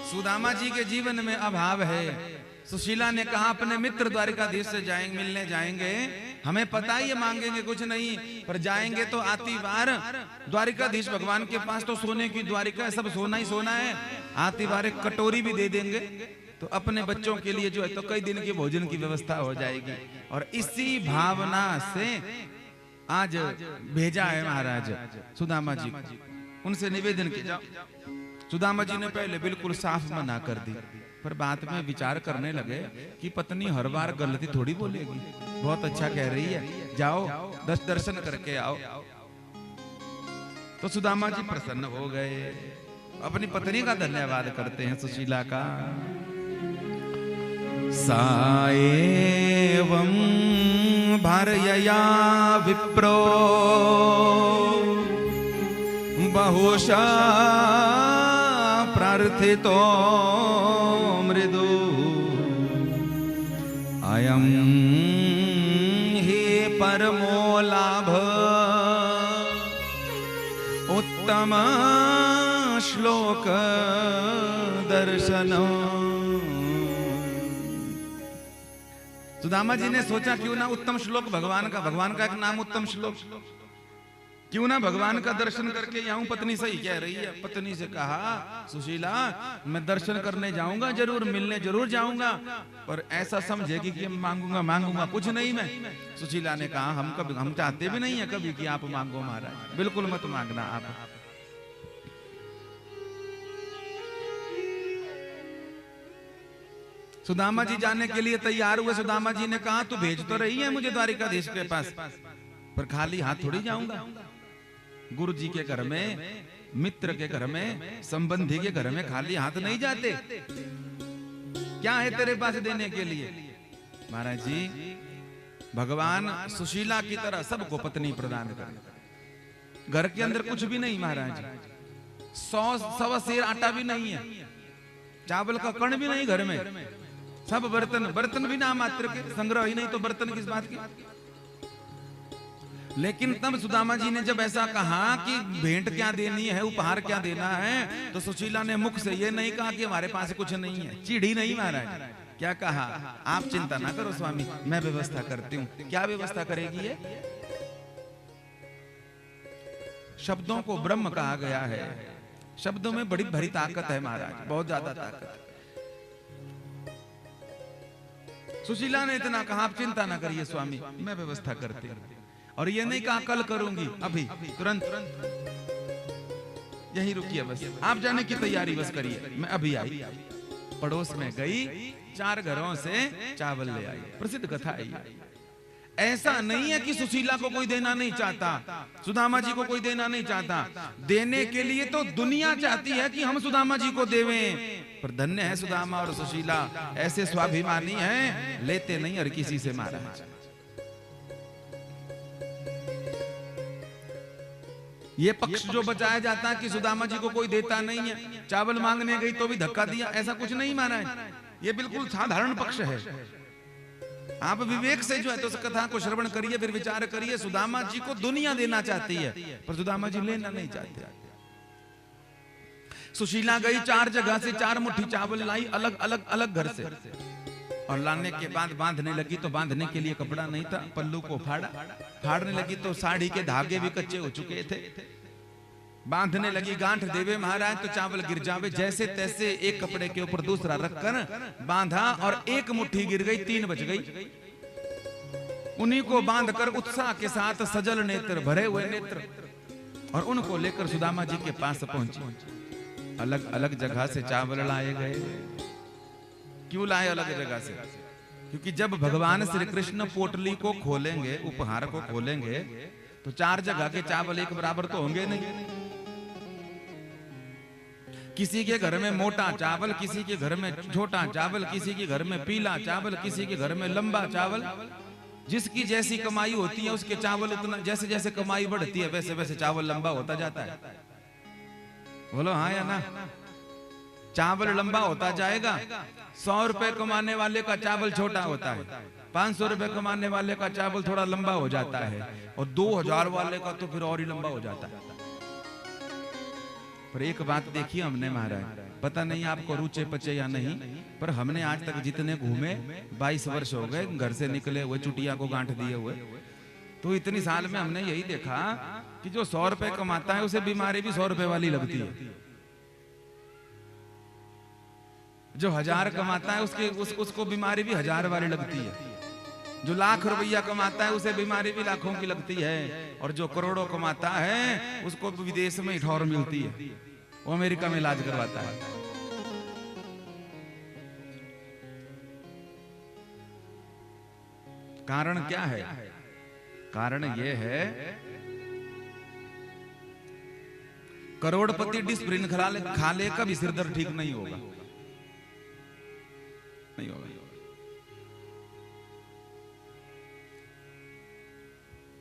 सुदामा जी के जीवन में अभाव है। सुशीला ने कहा अपने मित्र द्वारिकाधीश से जाएंगे, मिलने जाएंगे, हमें पता ही है मांगेंगे कुछ नहीं, पर जाएंगे तो आती बार द्वारिकाधीश भगवान के पास तो सोने की द्वारिका है, सब सोना ही सोना है। आती बार एक कटोरी भी दे देंगे तो अपने बच्चों के लिए जो है तो कई दिन की भोजन की व्यवस्था हो जाएगी। और इसी भावना से आज भेजा है महाराज सुदामा जी को। उनसे निवेदन किया। सुदामा जी ने पहले बिल्कुल साफ मना कर दी, पर बाद में विचार करने लगे कि पत्नी हर बार गलती थोड़ी बोलेगी, बहुत अच्छा कह रही है, जाओ दर्शन करके आओ। तो सुदामा जी प्रसन्न हो गए, अपनी पत्नी का धन्यवाद करते हैं सुशीला का। साएवं भार्यया विप्रो बहुशा प्रार्थितो मृदु अयं हि परमो लाभ उत्तम श्लोक दर्शन। सुदामा जी ने सोचा क्यों ना उत्तम श्लोक भगवान का एक नाम उत्तम श्लोक, क्यों ना भगवान का दर्शन करके आऊं। पत्नी सही कह रही है। पत्नी से कहा सुशीला मैं दर्शन करने जाऊंगा जरूर, मिलने जरूर जाऊंगा, पर ऐसा समझेगी कि मांगूंगा कुछ नहीं मैं। सुशीला ने कहा हम चाहते भी नहीं है कभी कि आप मांगो महाराज, बिल्कुल मत मांगना आप। सुदामा जी जाने के लिए तैयार हुए। सुदामा जी ने कहा तू भेज तो रही है मुझे द्वारिकाधीश के पास, पर खाली हाथ थोड़ी जाऊंगा। गुरु जी के घर में, मित्र के घर में, संबंधी के घर में खाली हाथ नहीं जाते। क्या है तेरे पास देने के लिए? महाराज जी भगवान सुशीला की तरह सबको पत्नी प्रदान कर। घर के अंदर कुछ भी नहीं महाराज, 100 सेर आटा भी नहीं है, चावल का कण भी नहीं घर में, सब बर्तन भी ना मात्र के, संग्रह ही नहीं तो बर्तन किस बात की। लेकिन तब सुदामा जी ने जब ऐसा कहा कि भेंट क्या देनी है, उपहार क्या देना है, तो सुशीला ने मुख से ये नहीं कहा कि हमारे पास कुछ नहीं है, चिढ़ी नहीं महाराज। क्या कहा? आप चिंता ना करो स्वामी, मैं व्यवस्था करती हूँ। क्या व्यवस्था करेगी ये? शब्दों को ब्रह्म कहा गया है, शब्दों में बड़ी भरी ताकत है महाराज, बहुत ज्यादा ताकत। सुशीला ने इतना कहा आप चिंता ना करिए स्वामी, मैं व्यवस्था करती हूँ। और ये नहीं कहा कल करूंगी, अभी तुरंत यही रुकिए, बस आप जाने की तैयारी बस करिए। मैं अभी आई, पड़ोस में गई, 4 घरों से चावल ले आई। प्रसिद्ध कथा है। ऐसा नहीं है कि सुशीला को कोई देना नहीं चाहता, सुदामा जी को कोई देना नहीं चाहता। देने के लिए तो दुनिया चाहती है कि हम सुदामा जी को देवें, पर धन्य है सुदामा और सुशीला, ऐसे स्वाभिमानी हैं, लेते नहीं हर किसी से महाराज। ये पक्ष जो बचाया जाता है कि सुदामा जी को कोई देता नहीं है, चावल मांगने गई तो भी धक्का दिया, ऐसा कुछ नहीं माना है। ये बिल्कुल साधारण पक्ष है। आप विवेक से जो है तो उस कथा को श्रवण करिए, फिर विचार करिए। सुदामा जी को दुनिया देना चाहती है, पर सुदामा जी लेना नहीं चाहते। सुशीला गई 4 जगह से 4 मुट्ठी चावल लाई, अलग घर से, और लाने के बाद बांधने लगी तो बांधने के लिए कपड़ा नहीं था, पल्लू को फाड़ने लगी तो साड़ी के धागे भी कच्चे हो चुके थे। बांधने लगी, गांठ देवे महाराज तो चावल गिर जावे, जैसे तैसे एक कपड़े के ऊपर दूसरा रखकर बांधा और 1 मुट्ठी गिर गई, 3 बच गई। उन्हीं को बांधकर उत्साह के साथ सजल नेत्र, भरे हुए नेत्र, और उनको लेकर सुदामा जी के पास पहुंची। अलग अलग जगह से चावल लाए गए। क्यों लाए अलग जगह से? क्योंकि जब भगवान श्री कृष्ण पोटली को खोलेंगे, उपहार को खोलेंगे, तो 4 जगह के चावल एक बराबर तो होंगे नहीं। किसी के घर में मोटा चावल, किसी के घर में छोटा चावल, किसी के घर में पीला चावल, किसी के घर में लंबा चावल। जिसकी जैसी कमाई होती है उसके चावल उतना, जैसे जैसे कमाई बढ़ती है वैसे वैसे चावल लंबा होता जाता है। बोलो हाँ या ना? चावल लंबा होता जाएगा। 100 रुपए कमाने वाले का चावल छोटा होता है, 500 रुपए कमाने वाले का चावल थोड़ा लंबा हो जाता है, और 2000 वाले का तो फिर और ही लंबा हो जाता है। पर एक बात देखिए हमने महाराज, पता नहीं आपको रुचे पचे या नहीं, पर हमने आज तक जितने घूमे, 22 वर्ष हो गए घर से निकले हुए, चुटिया को गांठ दिए हुए, तो इतनी साल में हमने यही देखा कि जो 100 रुपए कमाता है उसे बीमारी भी 100 रुपए वाली लगती है। जो 1000 कमाता है उसको बीमारी भी 1000 वाली लगती है। जो लाख रुपया कमाता है उसे बीमारी भी लाखों की लगती है, और जो करोड़ों कमाता है उसको विदेश में ठौर मिलती है, वो अमेरिका में इलाज करवाता है। कारण क्या है? कारण यह है, करोड़पति डिस्प्रिन खा ले कभी सिर दर्द ठीक नहीं होगा, नहीं होगा।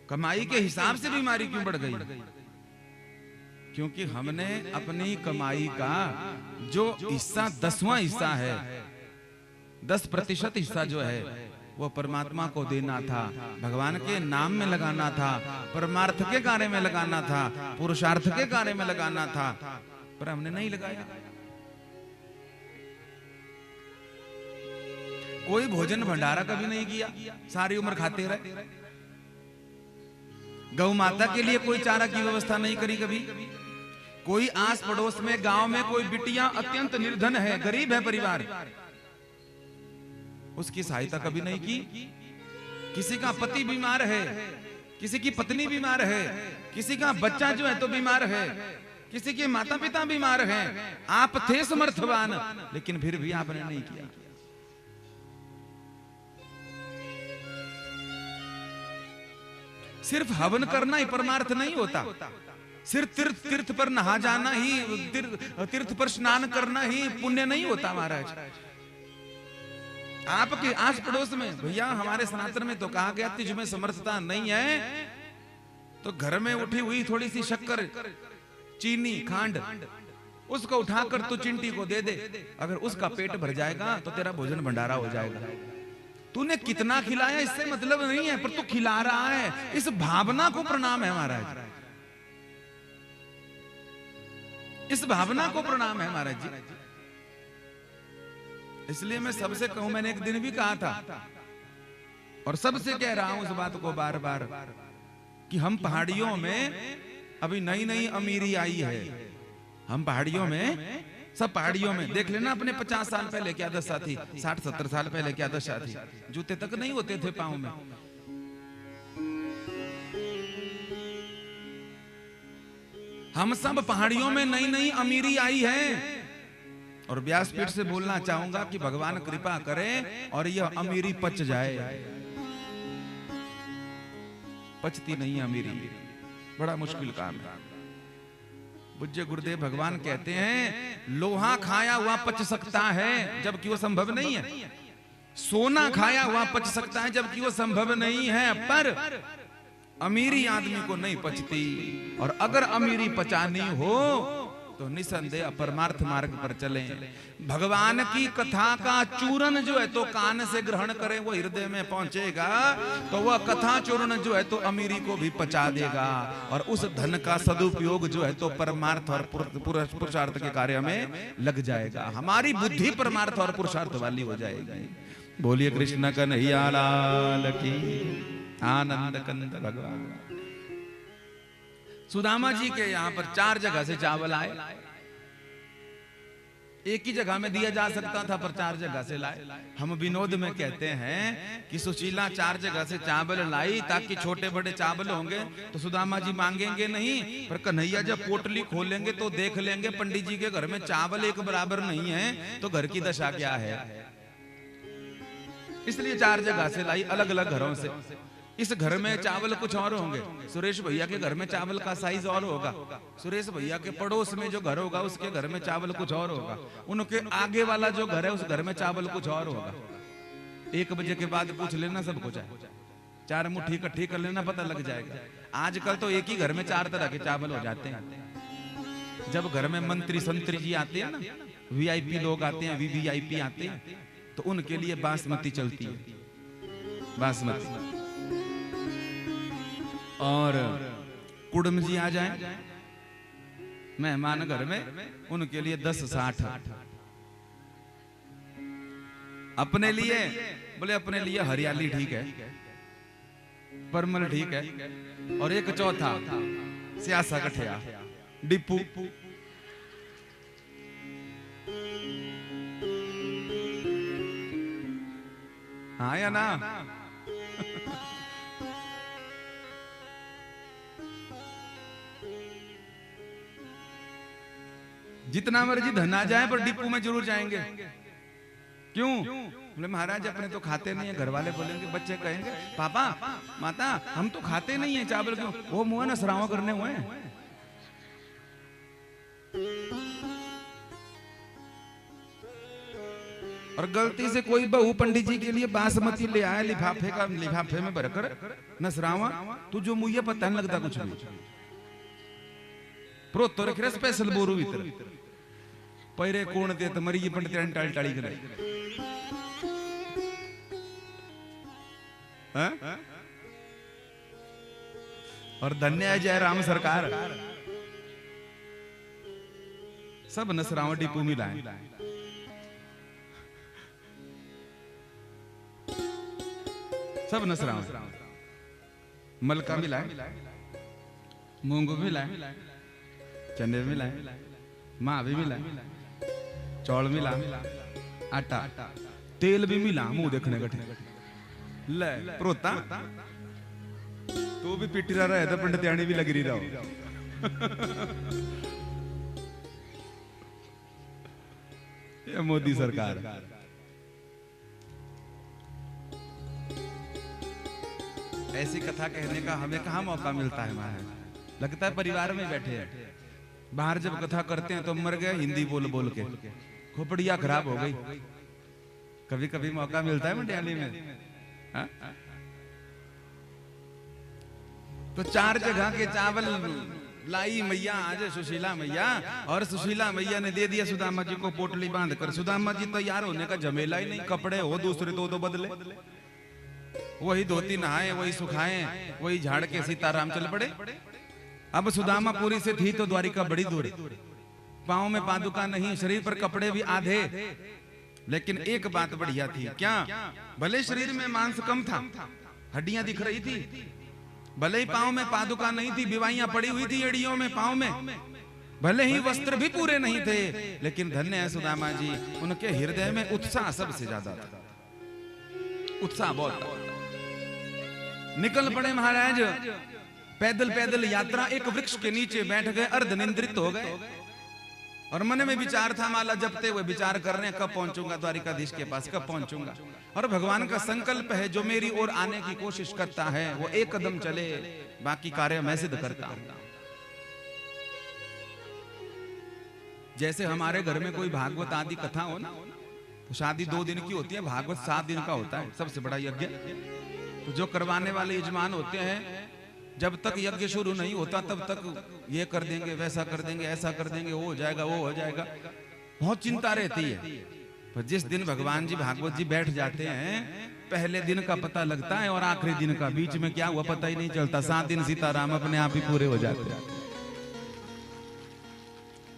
कमाई के हिसाब से बीमारी क्यों बढ़ गई? क्योंकि हमने अपनी कमाई का जो हिस्सा 10वां हिस्सा है, 10% हिस्सा जो है वो परमात्मा को देना था, भगवान के नाम में लगाना था, परमार्थ के कार्य में लगाना था, पुरुषार्थ के कार्य में लगाना था, पर हमने नहीं लगाया। कोई भोजन भंडारा कभी नहीं किया, सारी उम्र खाते रहे। गौ माता के लिए कोई चारा की व्यवस्था नहीं करी कभी। कोई आस पड़ोस में गांव में कोई बिटिया अत्यंत निर्धन है, गरीब है परिवार, उसकी सहायता कभी नहीं की। किसी का पति बीमार है, किसी की पत्नी बीमार है, किसी का बच्चा जो है तो बीमार है, किसी के माता पिता बीमार हैं, आप थे समर्थवान, लेकिन फिर भी आपने नहीं किया। सिर्फ हवन करना ही परमार्थ नहीं होता, सिर्फ तीर्थ पर नहा जाना ही, तीर्थ पर स्नान करना ही पुण्य नहीं होता महाराज। आपके आस पड़ोस में, भैया हमारे सनातन में तो कहा गया तुझ में समर्थता नहीं है तो घर में उठी हुई थोड़ी सी शक्कर, चीनी, खांड, उसको उठाकर तू चिंटी को दे दे, अगर उसका पेट भर जाएगा तो तेरा भोजन भंडारा हो जाएगा। तूने कितना खिलाया इससे मतलब नहीं है, पर तू खिला रहा है, इस भावना को प्रणाम है महाराज, इस भावना को प्रणाम है महाराज जी। इसलिए मैं सबसे कहूं, मैंने एक दिन भी कहा था और सबसे कह रहा हूं इस बात को बार बार, कि हम पहाड़ियों में अभी नई नई अमीरी आई है। हम पहाड़ियों में, सब पहाड़ियों में देख लेना, अपने 50 साल पहले क्या दशा थी, 60-70 साल पहले क्या दशा थी, जूते तक नहीं होते थे पांव में। हम सब पहाड़ियों में नई नई अमीरी आई है, और व्यासपीठ से बोलना चाहूंगा कि भगवान कृपा करे और यह अमीरी पच जाए। पचती नहीं अमीरी, बड़ा मुश्किल काम है। पूज्य गुरुदेव भगवान कहते हैं, लोहा खाया हुआ पच सकता है जबकि वो संभव नहीं है, सोना खाया हुआ पच सकता है जबकि वो संभव नहीं है, पर अमीरी आदमी को नहीं पचती। और अगर अमीरी पचानी हो तो निसंदेह परमार्थ मार्ग पर चलें। भगवान की कथा का चूरन जो है तो कान से ग्रहण करें, वो हृदय में पहुंचेगा, तो वह कथा चूर्ण जो है तो अमीरी को भी पचा देगा, और उस धन का सदुपयोग जो है तो परमार्थ और पुरुषार्थ के कार्य में लग जाएगा। हमारी बुद्धि परमार्थ और पुरुषार्थ वाली हो जाएगी। बोलिए कृष्ण कन्हैया लाल की, आनंद कंद भगवान। सुदामा जी के यहां पर 4 जगह से चावल आए। एक ही जगह में दिया जा सकता था पर 4 जगह से लाए। हम विनोद में कहते हैं कि सुशीला 4 जगह से चावल लाई ताकि छोटे बड़े चावल होंगे तो सुदामा जी मांगेंगे नहीं, पर कन्हैया जब पोटली खोलेंगे तो देख लेंगे पंडित जी के घर में चावल एक बराबर नहीं है तो घर की दशा क्या है। इसलिए 4 जगह से लाई, अलग अलग घरों से। इस घर में चावल कुछ और होंगे, सुरेश भैया के घर में चावल का साइज और होगा, सुरेश भैया के पड़ोस में जो घर होगा उसके घर में चावल कुछ और होगा, उनके आगे वाला जो घर है उस घर में चावल कुछ और होगा। 1 बजे के बाद पूछ लेना सब कुछ है, 4 मुट्ठी इकट्ठी कर लेना, पता लग जाएगा। आजकल तो एक ही घर में 4 तरह के चावल हो जाते हैं। जब घर में मंत्री संतरी जी आते हैं ना, वीआईपी लोग आते हैं, वीवीआईपी आते हैं, तो उनके लिए बासमती चलती है, बासमती। और कुड़म जी आ जाए मेहमान घर में, उनके लिए 10-60। अपने लिए बोले अपने लिए हरियाली ठीक है, परमल ठीक है, और एक चौथा सियासा कठिया डिप्पू। हाँ या ना? जितना मर्जी धन आ जाए पर डिप्पू में जरूर जाएंगे। क्यों? बोले महाराज अपने तो खाते नहीं है। घर वाले बोलेंगे, बच्चे कहेंगे पापा माता हम तो खाते नहीं है चावल, क्यों? वो मुंह ना सरावा करने हुए हैं। और गलती से कोई बहू पंडित जी के लिए बासमती ले आया लिफाफे में भरकर नसरावा, तो जो मुझे पता नहीं लगता कुछ भी। प्रोतो रख रहे स्पेशल बोरू भीतर पैरे कोण दे तो मरी पंडित टाल टाली करे। और धन्य है जय राम सरकार, सब नसराव डिपू मिलाए। सब नसराव मलका मिलाए, मूंग मिलाए, चने मिलाए, माँ भी मिलाए, चौल मिला, आटा, तेल भी मिला, मुंह देखने कठे ले प्रोता तू भी पिटी रहा है तो पंडित्याणी भी लग रही रहो। ये मोदी सरकार। ऐसी कथा कहने का हमें कहाँ मौका मिलता है महाराज। लगता है परिवार में बैठे हैं। बाहर जब कथा करते हैं तो मर गए हिंदी बोल बोल के, खोपड़िया खराब हो गई। कभी कभी मौका मिलता है मंडियाली में। हा? तो 4 जगह के चावल लाई मैया आज सुशीला मैया, और सुशीला मैया ने दे दिया सुदामा जी को पोटली बांध कर। सुदामा जी तैयार होने का झमेला ही नहीं, कपड़े हो दूसरे 2 बदले, वही धोती नहाए, वही सुखाए, वही झाड़ के सीताराम चल पड़े। अब सुदामा पूरी से थी तो द्वारिका बड़ी दूर, पांव में पादुका नहीं, शरीर पर कपड़े भी आधे, लेकिन एक बात बढ़िया थी। क्या? भले शरीर में मांस कम था, हड्डियां दिख रही थी, भले ही पांव में पादुका नहीं थी, बिवाइयां पड़ी हुई थी एड़ियों में, पांव में, भले ही वस्त्र भी पूरे नहीं थे, लेकिन धन्य है सुदामा जी, उनके हृदय में उत्साह सबसे ज्यादा था। उत्साह बहुत। निकल पड़े महाराज, पैदल पैदल यात्रा, एक वृक्ष के नीचे बैठ गए, अर्धनिंद्रित हो गए। और मन में विचार था, माला जपते हुए विचार कर रहे हैं, कब पहुंचूंगा द्वारिकाधीश के पास, कब पहुंचूंगा। और भगवान का संकल्प है, जो मेरी ओर आने की कोशिश करता है वो एक कदम चले, बाकी कार्य मैं सिद्ध करता हूं। जैसे हमारे घर में कोई भागवत आदि कथा हो ना, तो शादी 2 दिन की होती है, भागवत 7 दिन का होता है, सबसे बड़ा यज्ञ। तो जो करवाने वाले यजमान होते हैं, जब तक यज्ञ शुरू नहीं होता तब तक ये कर देंगे, वैसा कर देंगे, ऐसा कर देंगे, वो हो जाएगा, वो हो जाएगा, बहुत चिंता रहती है। पर जिस दिन भगवान जी भागवत जी बैठ जाते हैं, पहले दिन का पता लगता है और आखिरी दिन का, बीच में क्या हुआ पता ही नहीं चलता। 7 दिन सीताराम अपने आप ही पूरे हो जाते हैं।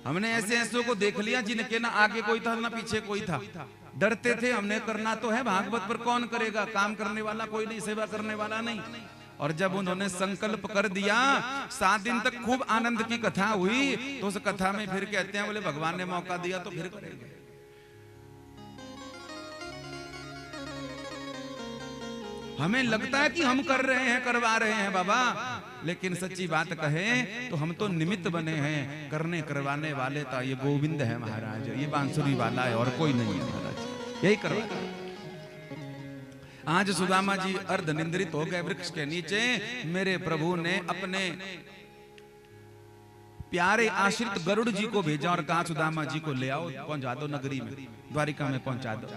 हमने ऐसे ऐसों को देख लिया जिनके ना आगे कोई था ना पीछे कोई था, डरते थे। हमने करना तो है भागवत, पर कौन करेगा? काम करने वाला कोई नहीं, सेवा करने वाला नहीं। और जब उन्होंने संकल्प कर दिया 7 दिन तक खूब आनंद की कथा हुई, तो उस कथा में फिर कहते हैं बोले भगवान ने मौका दिया तो फिर करेंगे। हमें लगता है कि हम कर रहे हैं, करवा रहे हैं बाबा, लेकिन सच्ची बात कहें तो हम तो निमित्त बने हैं, करने करवाने वाले तो ये गोविंद है महाराज, ये बांसुरी वाला है और कोई नहीं है महाराज, यही करवा। आज सुदामा जी अर्ध निंद्रित हो गए वृक्ष के नीचे, मेरे प्रभु ने अपने प्यारे आश्रित गरुड़ जी को भेजा और कहा सुदामा जी को ले आओ, पहुंचा दो नगरी में, द्वारिका में पहुंचा दो,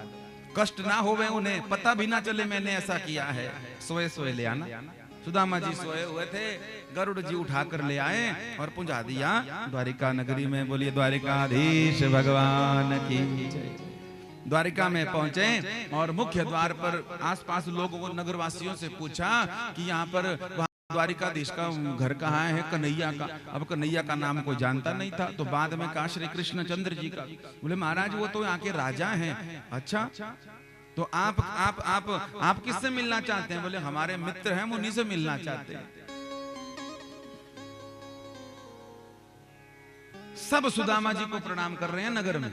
कष्ट ना होवे उन्हें, पता भी ना चले मैंने ऐसा किया है, सोए सोए ले आना। सुदामा जी सोए हुए थे, गरुड़ जी उठाकर ले आए और पहुंचा दिया द्वारिका नगरी में। बोलिए द्वारिकाधीश भगवान की जय। द्वारिका में पहुंचे और मुख्य द्वार पर आसपास लोगों को, नगरवासियों से पूछा कि यहाँ पर द्वारिकाधीश का घर कहाँ है, कन्हैया का। अब कन्हैया का नाम कोई जानता नहीं था, तो बाद में कहा श्री कृष्णचंद्र जी का। बोले महाराज वो तो यहाँ के राजा हैं। अच्छा, तो आप किससे मिलना चाहते हैं? बोले हमारे मित्र हैं, उन्हीं से मिलना चाहते हैं। सब सुदामा जी को प्रणाम कर रहे हैं नगर में।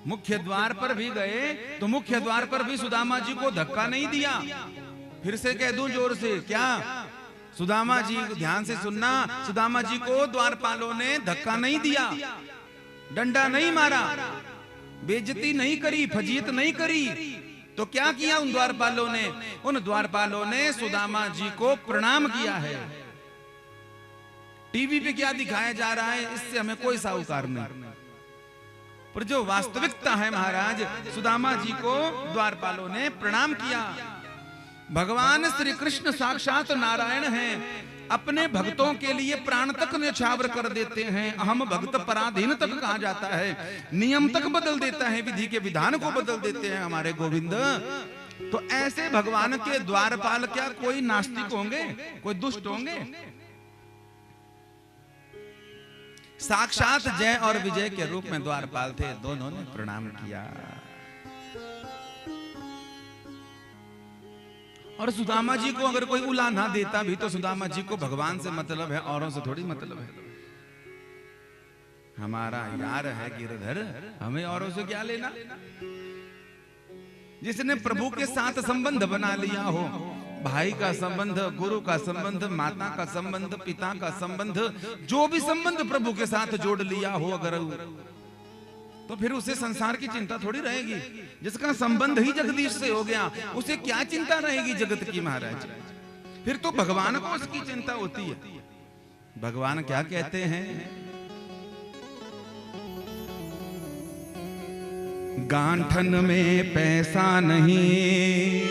मुख्य द्वार पर भी गए तो मुख्य द्वार पर भी सुदामा जी को धक्का नहीं दिया। फिर से कह दूं जोर से, क्या सुदामा जी ध्यान से सुनना, सुदामा जी को द्वारपालों ने धक्का नहीं दिया, डंडा नहीं मारा, बेइज्जती नहीं करी, फजीयत नहीं करी। तो क्या किया उन द्वारपालों ने? उन द्वारपालों ने सुदामा जी को प्रणाम किया है। टीवी पे क्या दिखाया जा रहा है, इससे हमें कोई साहूकार नहीं, पर जो वास्तविकता है महाराज, सुदामा जी को द्वारपालों ने प्रणाम किया। भगवान श्री कृष्ण साक्षात नारायण हैं, अपने भक्तों के लिए प्राण तक न्यौछावर कर देते हैं। हम भक्त पराधीन तक कहा जाता है, नियम तक बदल देता है, विधि के विधान को बदल देते हैं हमारे गोविंद। तो ऐसे भगवान के द्वारपाल क्या कोई नास्तिक होंगे, कोई दुष्ट होंगे? साक्षात जय और विजय के रूप में द्वारपाल थे, दोनों ने प्रणाम किया। और सुदामा जी को अगर कोई उला ना देता भी तो सुदामा जी को भगवान से मतलब है, औरों से थोड़ी मतलब है। हमारा यार है गिरधर, हमें औरों से क्या लेना। जिसने प्रभु के साथ संबंध बना लिया हो, भाई का संबंध, गुरु का संबंध, माता का संबंध, पिता का संबंध, जो भी संबंध प्रभु के साथ जोड़ लिया हो अगर, तो फिर उसे संसार की चिंता थोड़ी रहेगी। जिसका संबंध ही जगदीश से हो गया, उसे क्या चिंता रहेगी जगत की महाराज। फिर तो भगवान को उसकी चिंता होती है। भगवान क्या कहते हैं? गांठन में पैसा नहीं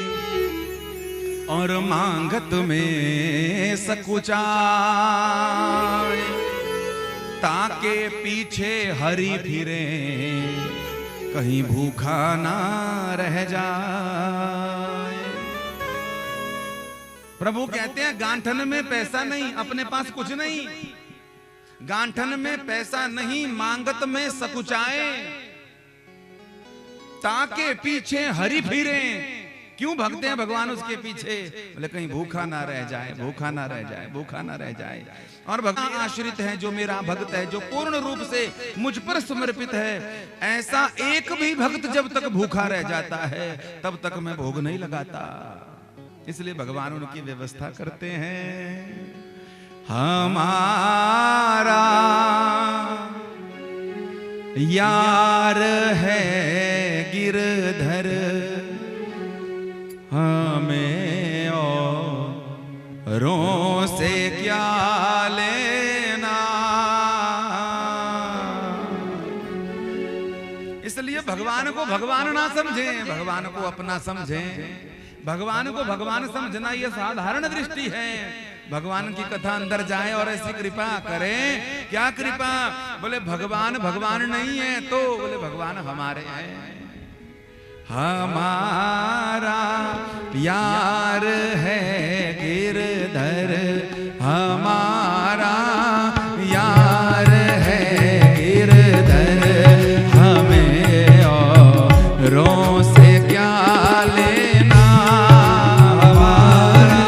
और मांगत में सकुचाए, ताके पीछे हरि फिरे कहीं भूखा ना रह जाए। प्रभु कहते हैं गांठन में पैसा नहीं, अपने पास कुछ नहीं, गांठन में पैसा नहीं, मांगत में सकुचाए, ताके पीछे हरि फिरे। क्यों भगते हैं भगवान उसके पीछे? बोले कहीं भूखा ना रह जाए, भूखा ना रह जाए, भूखा ना रह जाए। और भगवान आश्रित है, जो मेरा भक्त है, जो पूर्ण रूप से मुझ पर समर्पित है, ऐसा एक भी भक्त जब तक भूखा रह जाता है तब तक मैं भोग नहीं लगाता। इसलिए भगवान उनकी व्यवस्था करते हैं। हमारा यार है गिरधर, हमें औरों से क्या लेना। इसलिए भगवान को भगवान ना समझें, भगवान को अपना समझें। भगवान को भगवान समझना यह साधारण दृष्टि है। भगवान की कथा अंदर जाए और ऐसी कृपा करें। क्या कृपा? बोले भगवान भगवान नहीं है तो बोले भगवान हमारे हैं। हमारा यार है गिरधर, हमारा यार है गिरधर, हमें औरों से क्या लेना। हमारा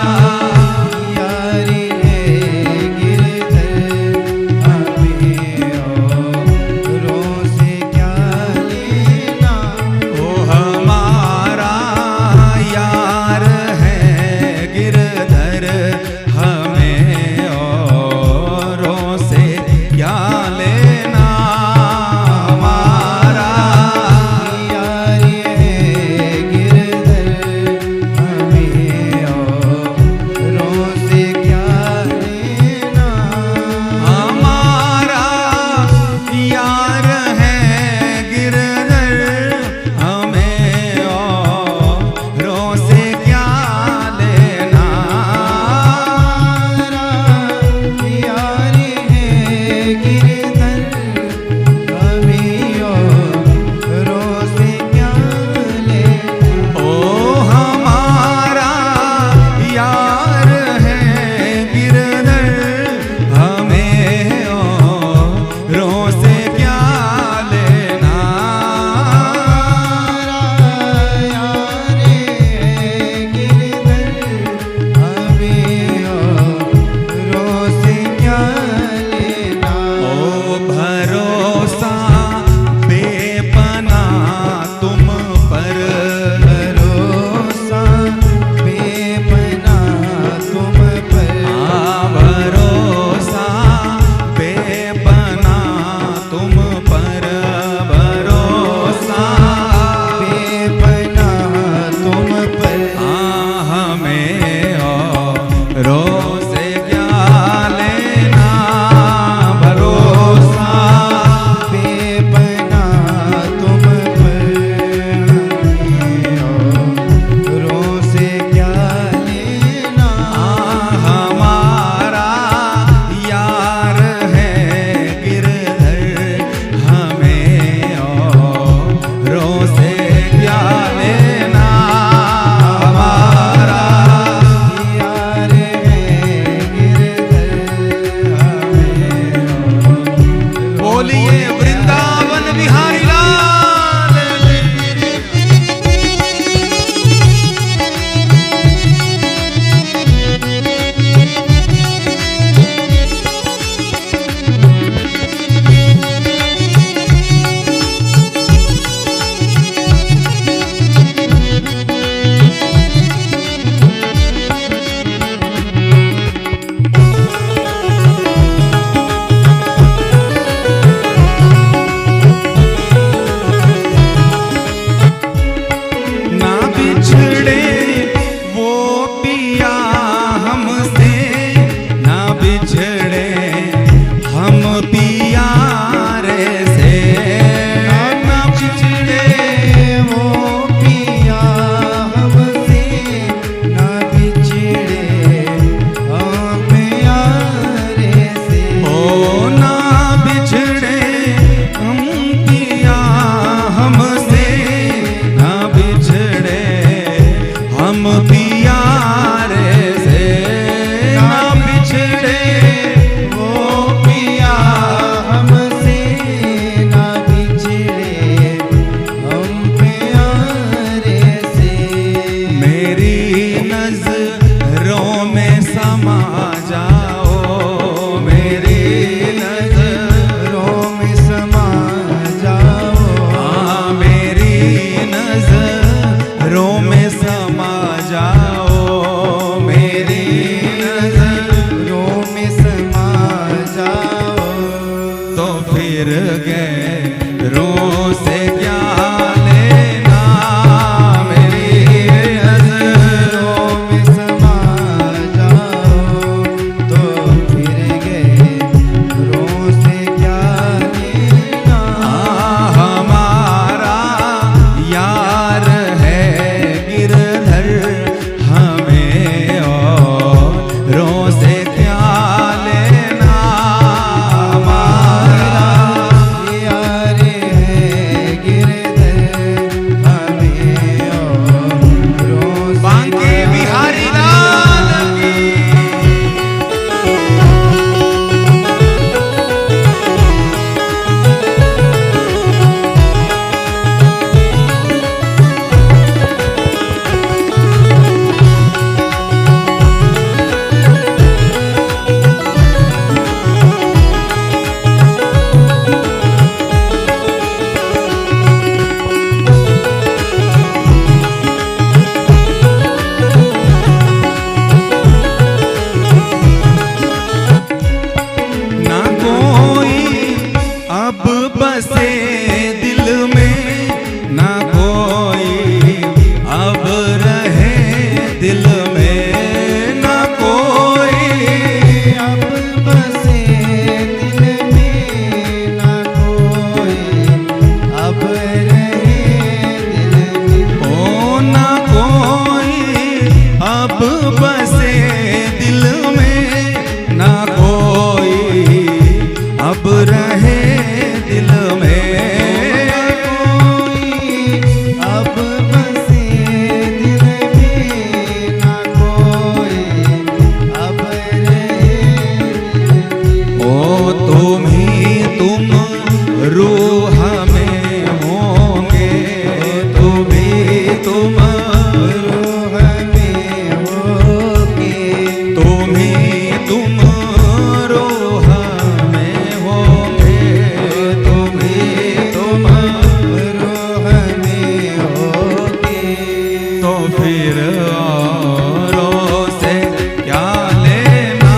फिर औरों से क्या लेना,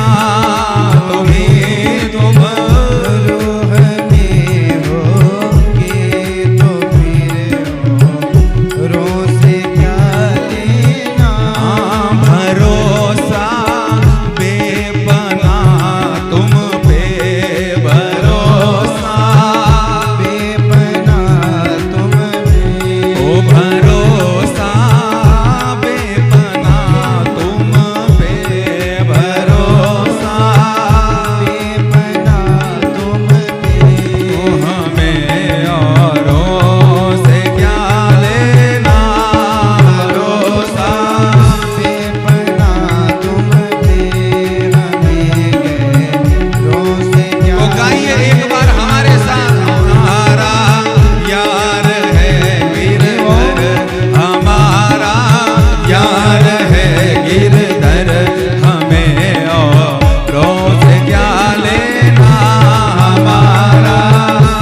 तुम्हीं तुम रूह में होंगे तो फिर औरों से क्या लेना। भरोसा बेपना तुम पे, भरोसा बेपना तुम पे, ओ भरोसा बेपना तुम पे, भरोसा बेपना तुम पे। ओ हमें औरों से क्या लेना, भरोसा बेपना तुम पे, हमें गैरों से क्या तो गाइए एक बार हमारे साथ, हमारा यार है गिरधर, हमारा यार है गिरधर, हमें औरों से क्या लेना, हमारा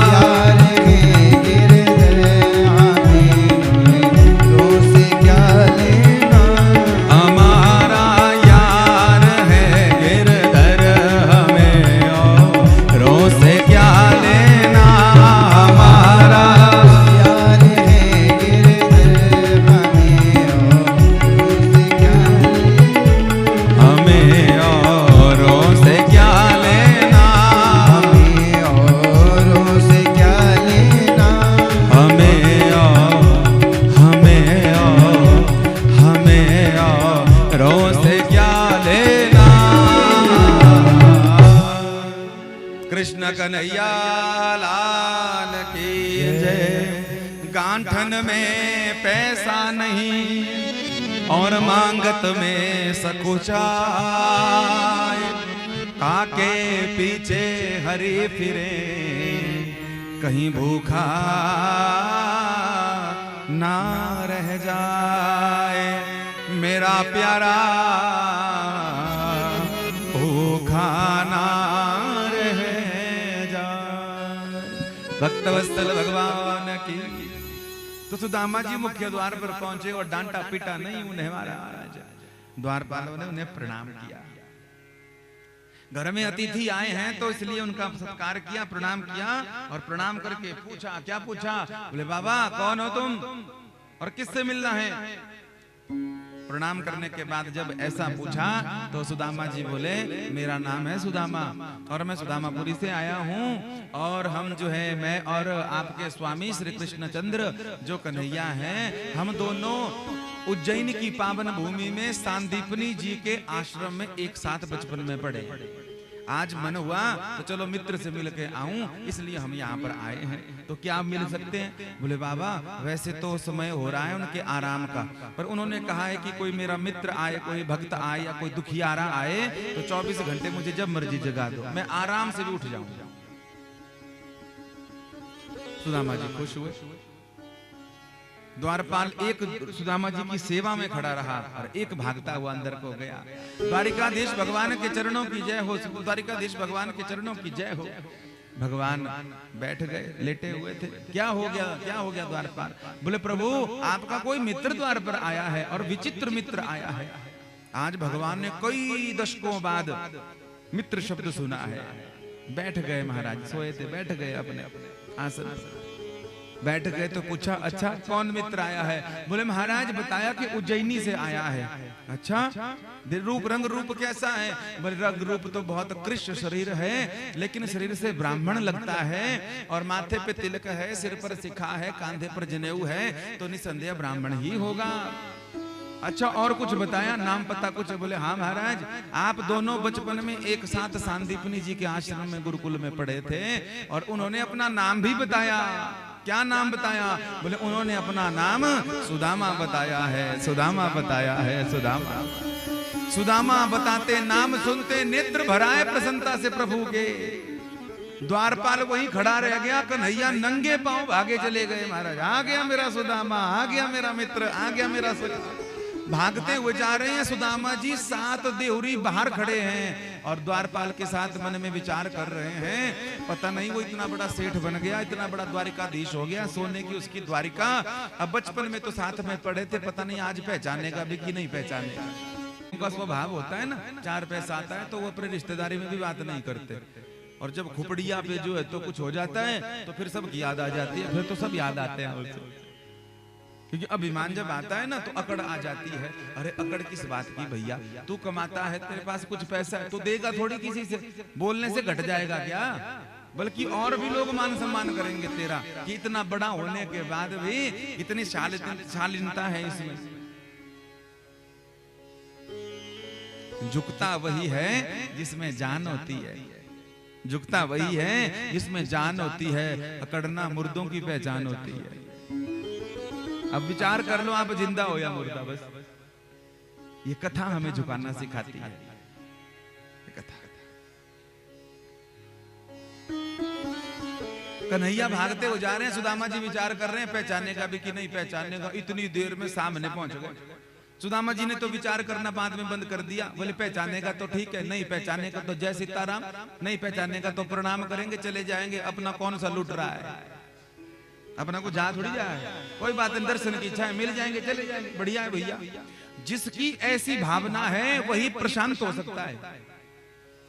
यार है गिरधर, हमें गैरों से क्या लेना। हमारा यार है गिरधर, हमें औरों से क्या लेना, हमारा यार है गिरधर, हमें औरों से क्या लेना। हमें औरों से क्या लेना, हमें हमें औरों से क्या लेना। कृष्ण कन्हैया लाल की जय। गांठन में पैसा नहीं और मांगत में सकुचाए, काके पीछे हरी फिरे कहीं भूखा ना रह जाए, मेरा प्यारा भूखा ना रह जाए। भक्तवत्सल भगवान की। तो सुदामा जी मुख्य द्वार पर पहुंचे और डांटा पीटा नहीं उन्हें मारा। द्वारपालों ने उन्हें प्रणाम किया। घर में अतिथि आए हैं तो इसलिए उनका सत्कार किया, प्रणाम किया और प्रणाम करके पूछा, क्या पूछा? बोले बाबा कौन हो तुम और किससे मिलना है? प्रणाम करने के बाद जब ऐसा पूछा तो सुदामा जी बोले मेरा नाम है सुदामा और मैं सुदामापुरी से आया हूँ और हम जो है मैं और आपके स्वामी श्री कृष्णचंद्र जो कन्हैया हैं, हम दोनों उज्जैन की पावन भूमि में सांदीपनी जी के आश्रम में एक साथ बचपन में पढ़े। आज मन हुआ तो चलो मित्र से मिल के आऊं, इसलिए हम यहाँ पर आए हैं। तो क्या आप मिल सकते हैं? बोले बाबा वैसे तो समय हो रहा है उनके आराम का, पर उन्होंने कहा है कि कोई मेरा मित्र आए, कोई भक्त आए या कोई दुखियारा आए तो 24 घंटे मुझे जब मर्जी जगा दो, मैं आराम से भी उठ जाऊंगा। सुदामा जी खुश हुए। द्वारपाल एक सुदामा जी की सेवा में खड़ा रहा और एक भागता हुआ अंदर को गया। द्वारिकाधीश भगवान के चरणों की जय हो, द्वारिकाधीश भगवान के चरणों की जय हो। भगवान बैठ गए, लेटे हुए थे। क्या हो गया, क्या हो गया द्वारपाल? बोले प्रभु आपका कोई मित्र द्वार पर आया है और विचित्र मित्र आया है। आज भगवान ने कई दशकों बाद मित्र शब्द सुना है। बैठ गए महाराज, सोए थे, बैठ गए अपने आसन बैठ गए तो पूछा अच्छा कौन मित्र आया है? बोले महाराज बताया कि उज्जैनी से आया है। अच्छा रूप रंग रूप कैसा है? बोले रंग रूप तो बहुत कृष्ण शरीर है, लेकिन शरीर से ब्राह्मण लगता है और माथे पे तिलक है, सिर पर शिखा है, कांधे पर जनेऊ है, तो निसंदेह ब्राह्मण ही होगा। अच्छा और कुछ बताया, नाम पता कुछ? बोले हाँ महाराज आप दोनों बचपन में एक साथ सांदीपनी जी के आश्रम में गुरुकुल में पढ़े थे और उन्होंने अपना नाम भी बताया। क्या नाम बताया? बोले उन्होंने अपना नाम सुदामा बताया है, सुदामा बताया है, सुदामा। सुदामा बताते नाम सुनते नेत्र भराए प्रसन्नता से प्रभु के। द्वारपाल वही खड़ा रह गया, कन्हैया नंगे पांव भागे चले गए। महाराज आ गया मेरा सुदामा, आ गया मेरा मित्र, आ गया मेरा सखा। भागते हुए जा रहे हैं सुदामा जी, 7 देवरी बाहर खड़े हैं और द्वारपाल के साथ मन में विचार कर रहे हैं, पता नहीं वो इतना बड़ा सेठ बन गया, इतना बड़ा द्वारिकाधीश हो गया, सोने की उसकी द्वारिका, अब बचपन में तो साथ में पढ़े थे, पता नहीं आज पहचानेगा भी कि नहीं पहचानेगा। उनका स्वभाव होता है ना, 4 पैसा आता है तो वो अपने रिश्तेदारी में भी बात नहीं करते, और जब खुपड़िया पे जो है तो कुछ हो जाता है तो फिर सबकी याद आ जाती है, फिर तो सब याद आते हैं उससे, क्योंकि अभिमान जब आता है ना तो अकड़ आ जाती है। अरे अकड़ किस बात की भैया, तू कमाता है, तेरे पास कुछ पैसा है, तो देगा थोड़ी किसी से, बोलने से घट जाएगा क्या, बल्कि और भी लोग मान सम्मान करेंगे तेरा कि इतना बड़ा होने के बाद भी इतनी शालीनता है इसमें। झुकता वही है जिसमें जान होती है, झुकता वही है जिसमें जान होती है, अकड़ना मुर्दों की पहचान होती है। अब विचार कर लो, आप जिंदा हो या मुर्दा, बस ये कथा हमें झुकाना सिखाती है। ये कथा कन्हैया भागते हो जा रहे हैं, सुदामा जी विचार कर रहे हैं पहचाने का भी कि नहीं पहचाने का, इतनी देर में सामने पहुंच गए। सुदामा जी ने तो विचार करना बाद में बंद कर दिया, बोले पहचाने का तो ठीक है, नहीं पहचाने का तो जय सीताराम, नहीं पहचाने का तो प्रणाम करेंगे चले जाएंगे, अपना कौन सा लूट रहा है, अपना को जा थोड़ी जाए, कोई बात नहीं, दर्शन की इच्छा है मिल जाएंगे चले जाएंगे, बढ़िया है भैया। जिसकी ऐसी भावना है वही प्रशांत हो सकता है।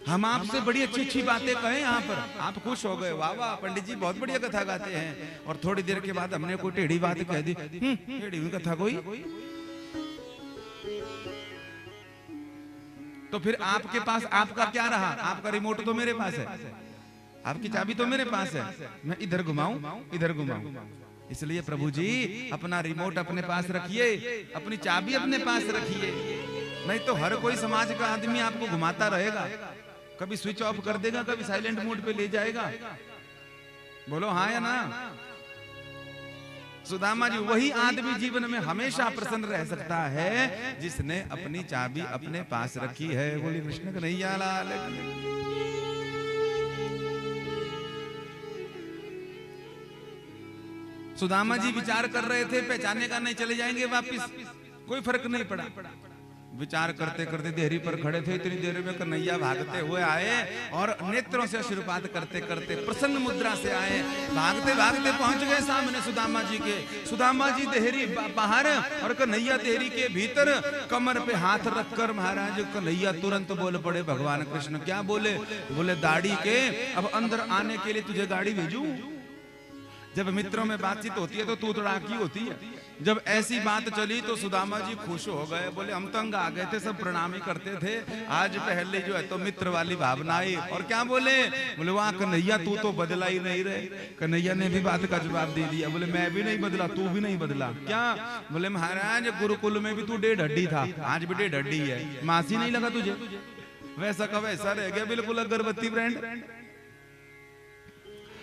हम आपसे बड़ी अच्छी अच्छी बातें कहें यहाँ पर, आप खुश हो गए, वाह वाह पंडित जी बहुत बढ़िया कथा गाते हैं, और थोड़ी देर के बाद हमने कोई टेढ़ी बात कह दी, टेढ़ी हुई कथा कोई, तो फिर आपके पास आपका क्या रहा, आपका रिमोट तो मेरे पास है, आपकी चाबी तो मेरे पास है, मैं इधर घुमाऊं इधर घुमाऊं। इसलिए प्रभु जी अपना रिमोट अपने पास रखिए, अपनी चाबी अपने पास रखिए, नहीं तो हर कोई समाज का आदमी आपको घुमाता रहेगा, कभी स्विच ऑफ कर देगा, कभी साइलेंट मोड पे ले जाएगा। बोलो हाँ या ना। सुदामा जी वही आदमी जीवन में हमेशा प्रसन्न रह सकता है जिसने अपनी चाबी अपने पास रखी है। बोली कृष्ण कन्हैया लाल की। सुदामा जी विचार कर रहे थे पहचाने का नहीं चले जाएंगे वापिस, कोई फर्क नहीं पड़ा। विचार करते करते देहरी पर खड़े थे, इतनी देर में कन्हैया भागते हुए आए और नेत्रों से आशीर्वाद करते करते प्रसन्न मुद्रा से आए, भागते भागते पहुंच गए सामने सुदामा जी के। सुदामा जी देहरी बाहर और कन्हैया देहरी के भीतर, कमर पे हाथ रखकर महाराज कन्हैया तुरंत बोल पड़े भगवान कृष्ण। क्या बोले? बोले दाढ़ी के अब अंदर आने के लिए तुझे गाड़ी भेजूं? जब मित्रों में बातचीत होती है तो तू तड़ाकी होती है। जब ऐसी बात चली तो सुदामा जी खुश हो गए, बोले हम तंग आ गए थे, सब प्रणाम ही करते थे, आज पहले जो है तो मित्र वाली भावना आई। और क्या बोले? बोले वाह कन्हैया तू तो बदला ही नहीं रहे। कन्हैया ने भी बात का जवाब दे दिया, बोले मैं भी नहीं बदला, तू भी नहीं बदला। क्या? बोले महाराज गुरुकुल में भी तू 1.5 हड्डी था, आज भी 1.5 हड्डी है, मासी नहीं लगा तुझे? वैसा का वैसा रह गया, बिल्कुल अगरबत्ती ब्रांड।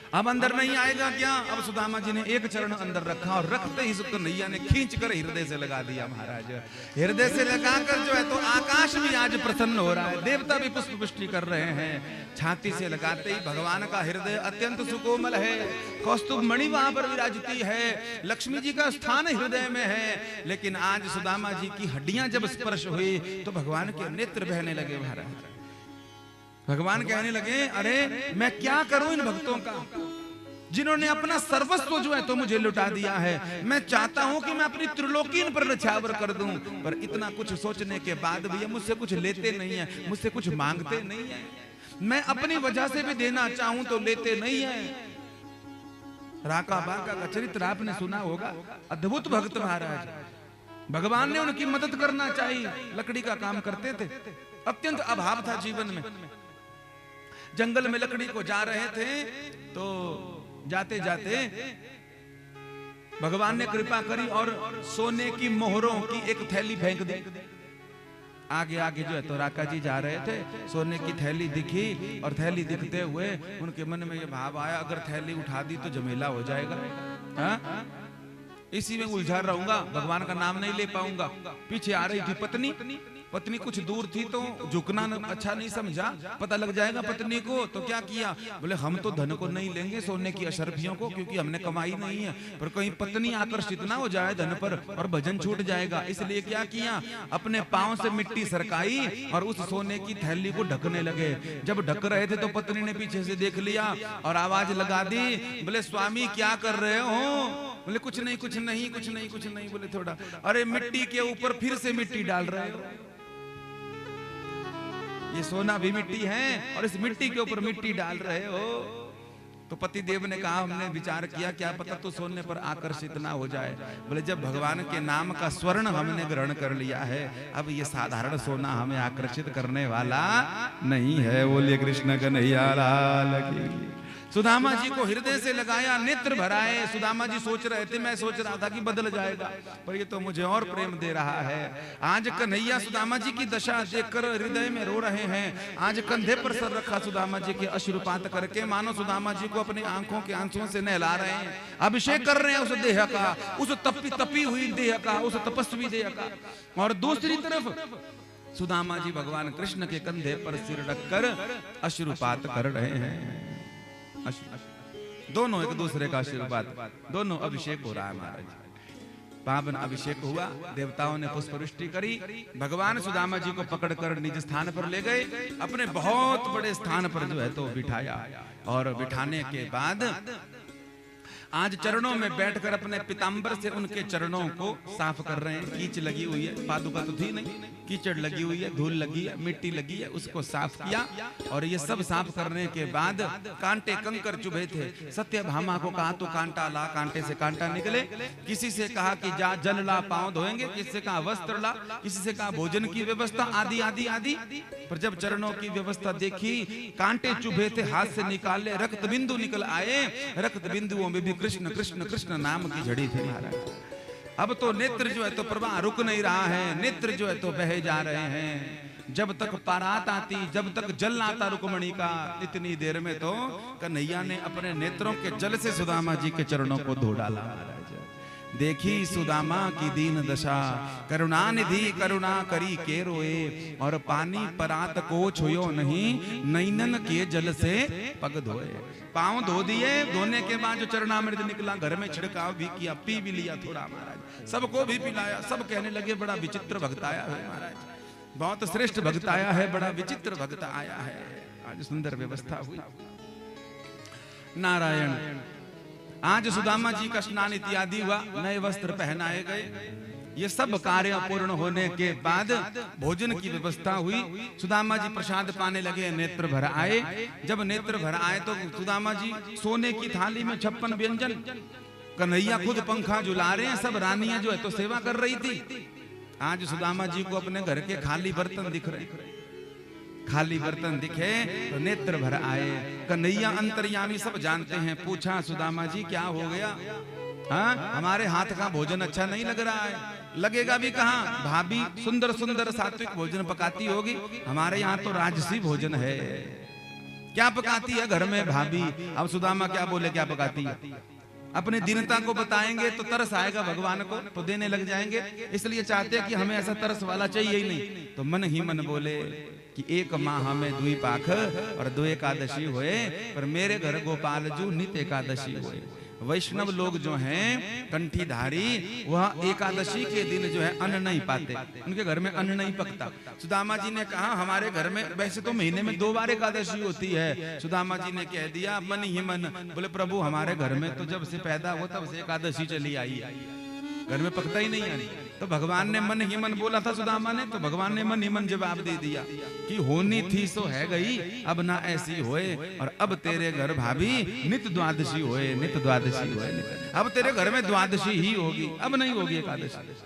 अब अंदर नहीं आएगा क्या? अब सुदामा जी ने एक चरण अंदर रखा और रखते ही कन्हैया ने खींच कर हृदय से लगा दिया। महाराज हृदय से लगाकर जो है तो आकाश भी आज प्रसन्न हो रहा है, देवता भी पुष्प पुष्टि कर रहे हैं। छाती से लगाते ही भगवान का हृदय अत्यंत सुकोमल है, कौस्तुभ मणि वहां पर विराजती है, लक्ष्मी जी का स्थान हृदय में है। लेकिन आज सुदामा जी की हड्डियां जब स्पर्श हुई तो भगवान के नेत्र बहने लगे। महाराज भगवान कहने लगे अरे मैं क्या करूं इन भक्तों का, जिन्होंने अपना सर्वस्व जो है तो मुझे लुटा दिया है। मैं चाहता हूं कि मैं अपनी त्रिलोकी इन पर न्यौछावर कर दूं, पर इतना कुछ सोचने के बाद भी ये मुझसे कुछ लेते नहीं है, मुझसे कुछ मांगते नहीं है। मैं अपनी वजह से भी देना चाहूं तो लेते नहीं है। राका बाका का चरित्र आपने सुना होगा, अद्भुत भक्त महाराज। भगवान ने उनकी मदद करना चाहिए, लकड़ी का काम करते थे, अत्यंत अभाव था जीवन में। जंगल में लकड़ी को जा रहे थे तो जाते जाते भगवान ने कृपा करी और सोने की मोहरों की एक थैली फेंक दी। आगे आगे जो है तो राका जी जा रहे थे, सोने की थैली दिखी और थैली दिखते हुए उनके मन में ये भाव आया अगर थैली उठा दी तो झमेला हो जाएगा, हाँ? इसी में उलझा रहूंगा, भगवान का नाम नहीं ले पाऊंगा। पीछे आ रही थी पत्नी, पत्नी कुछ दूर थी तो झुकना अच्छा नहीं समझा, पता लग जाएगा पत्नी को, तो क्या किया, बोले हम तो धन को नहीं लेंगे, सोने की अशर्फियों को, क्योंकि हमने कमाई नहीं है, पर कहीं पत्नी आकर्षित ना हो जाए धन पर और भजन छूट जाएगा। इसलिए क्या किया, अपने पांव से मिट्टी सरकाई और उस सोने की थैली को ढकने लगे। जब ढक रहे थे तो पत्नी ने पीछे से देख लिया और आवाज लगा दी, बोले स्वामी क्या कर रहे हो? बोले कुछ नहीं कुछ नहीं कुछ नहीं कुछ नहीं। बोले थोड़ा, अरे मिट्टी के ऊपर फिर से मिट्टी डाल रहे हो, ये सोना भी मिट्टी है और इस मिट्टी के ऊपर मिट्टी डाल रहे हो। तो पति देव ने कहा, हमने विचार किया क्या पता तू सोने पर आकर्षित ना हो जाए। बोले जब भगवान के नाम का स्वर्ण हमने ग्रहण कर लिया है, अब ये साधारण सोना हमें आकर्षित करने वाला नहीं है। बोलिए कृष्ण कन्हैया लाल की। सुदामा जी को हृदय से लगाया, नेत्र भराए। सुदामा जी सोच रहे थे, मैं सोच रहा था कि बदल जाएगा, पर ये तो मुझे और प्रेम दे रहा है। आज कन्हैया सुदामा जी की दशा देखकर हृदय में रो रहे हैं। आज कंधे पर सर रखा सुदामा जी के अश्रुपात करके, मानो सुदामा जी को अपनी आंखों के आंसुओं से नहला रहे हैं, अभिषेक कर रहे हैं उस देह का, उस तपी हुई देह का, उस तपस्वी देह का। और दूसरी तरफ सुदामा जी भगवान कृष्ण के कंधे पर सिर रखकर अश्रुपात कर रहे हैं। दोनों एक दूसरे का आशीर्वाद, दोनों अभिषेक हो रहा है महाराज। पावन अभिषेक हुआ, देवताओं ने पुष्पवृष्टि करी, भगवान सुदामा जी को पकड़कर निज स्थान पर ले गए, अपने बहुत बड़े स्थान पर जो है तो बिठाया। और बिठाने के बाद आज चरणों में बैठकर अपने पितांबर से उनके चरणों को साफ कर रहे हैं। कीच लगी हुई है, पादुका तो थी नहीं, कीचड़ लगी हुई है, धूल लगी है, मिट्टी लगी है, उसको साफ किया। और ये सब साफ करने के बाद कांटे कंकर चुभे थे। सत्यभामा को कहा तो कांटा ला, कांटे से कांटा निकले। किसी से कहा कि जा जल ला, पांव धोएंगे, किसी से कहा वस्त्र ला, किसी से कहा भोजन की व्यवस्था, आदि आदि आदि। पर जब चरणों की व्यवस्था देखी, कांटे चुभे थे, हाथ से निकाले, रक्त बिंदु निकल आए। रक्त बिंदुओं में भी कृष्ण कृष्ण कृष्ण नाम की झड़ी थी महाराज। अब तो नेत्र जो है तो प्रवाह रुक नहीं रहा है, नेत्र जो है तो बहे जा रहे हैं। जब तक पारात आती, जब तक जल आता रुक्मणी का, इतनी देर में तो कन्हैया ने अपने नेत्रों के जल से सुदामा जी के चरणों को धो डाला महाराज। देखी सुदामा की दीन दशा, करुणा निधि करुणा करी के रोए। और पानी परात को छुयो नहीं, नैनन के जल से पग धोए। पांव धो दिए, धोने के बाद जो चरणामृत निकला, घर में छिड़काव भी किया, पी भी लिया थोड़ा महाराज, सबको भी पिलाया। सब कहने लगे बड़ा विचित्र भक्त आया है महाराज, बहुत श्रेष्ठ भक्त आया है, बड़ा विचित्र भक्त आया है। आज सुंदर व्यवस्था हुई। नारायण। आज सुदामा जी का स्नान इत्यादि हुआ, नए वस्त्र पहनाए गए। ये सब कार्य पूर्ण होने के बाद भोजन की व्यवस्था हुई। सुदामा जी प्रसाद पाने लगे, नेत्र भर आए। जब नेत्र भर आए तो सुदामा जी सोने की थाली में 56 व्यंजन, कन्हैया खुद पंखा झुला रहे हैं, सब रानियां जो है तो सेवा कर रही थी। आज सुदामा जी को अपने घर के खाली बर्तन दिख रहे, खाली बर्तन दिखे तो नेत्र भर आए। कन्हैया अंतर्यामी सब जानते हैं। पूछा सुदामा जी क्या हो गया? हाँ, हमारे हाथ का भोजन अच्छा नहीं लग रहा है। लगेगा भी कहाँ, भाभी सुंदर सुंदर सात्विक भोजन पकाती होगी, हमारे यहाँ तो राजसी भोजन है। क्या पकाती है घर में भाभी? अब सुदामा क्या बोले, क्या पकाती है? अपने दीनता को बताएंगे तो तरस आएगा भगवान को, तो देने लग जाएंगे। इसलिए चाहते हैं कि हमें ऐसा तरस वाला चाहिए ही नहीं। तो मन ही मन बोले कि एक माह में दुई पाख और 2 एकादशी हुए, पर मेरे घर गोपाल जू नित एकादशी हुए। वैष्णव लोग जो हैं कंठीधारी, वह एकादशी के दिन जो है अन्न नहीं पाते, उनके घर में अन्न नहीं पकता। सुदामा जी ने कहा हमारे घर में वैसे तो महीने में 2 बार एकादशी होती है। सुदामा जी ने कह दिया मन ही मन, बोले प्रभु हमारे घर में तो जब से पैदा हो तब से एकादशी चली आई है, घर में पकता ही नहीं है। तो भगवान ने मन ही मन बोला था सुदामा ने, तो भगवान ने मन ही मन जवाब दे दिया कि होनी थी सो है गई, अब ना ऐसी होए। और अब तेरे घर भाभी नित द्वादशी होए, नित द्वादशी होए। अब तेरे घर में द्वादशी ही होगी, अब नहीं होगी एकादशी।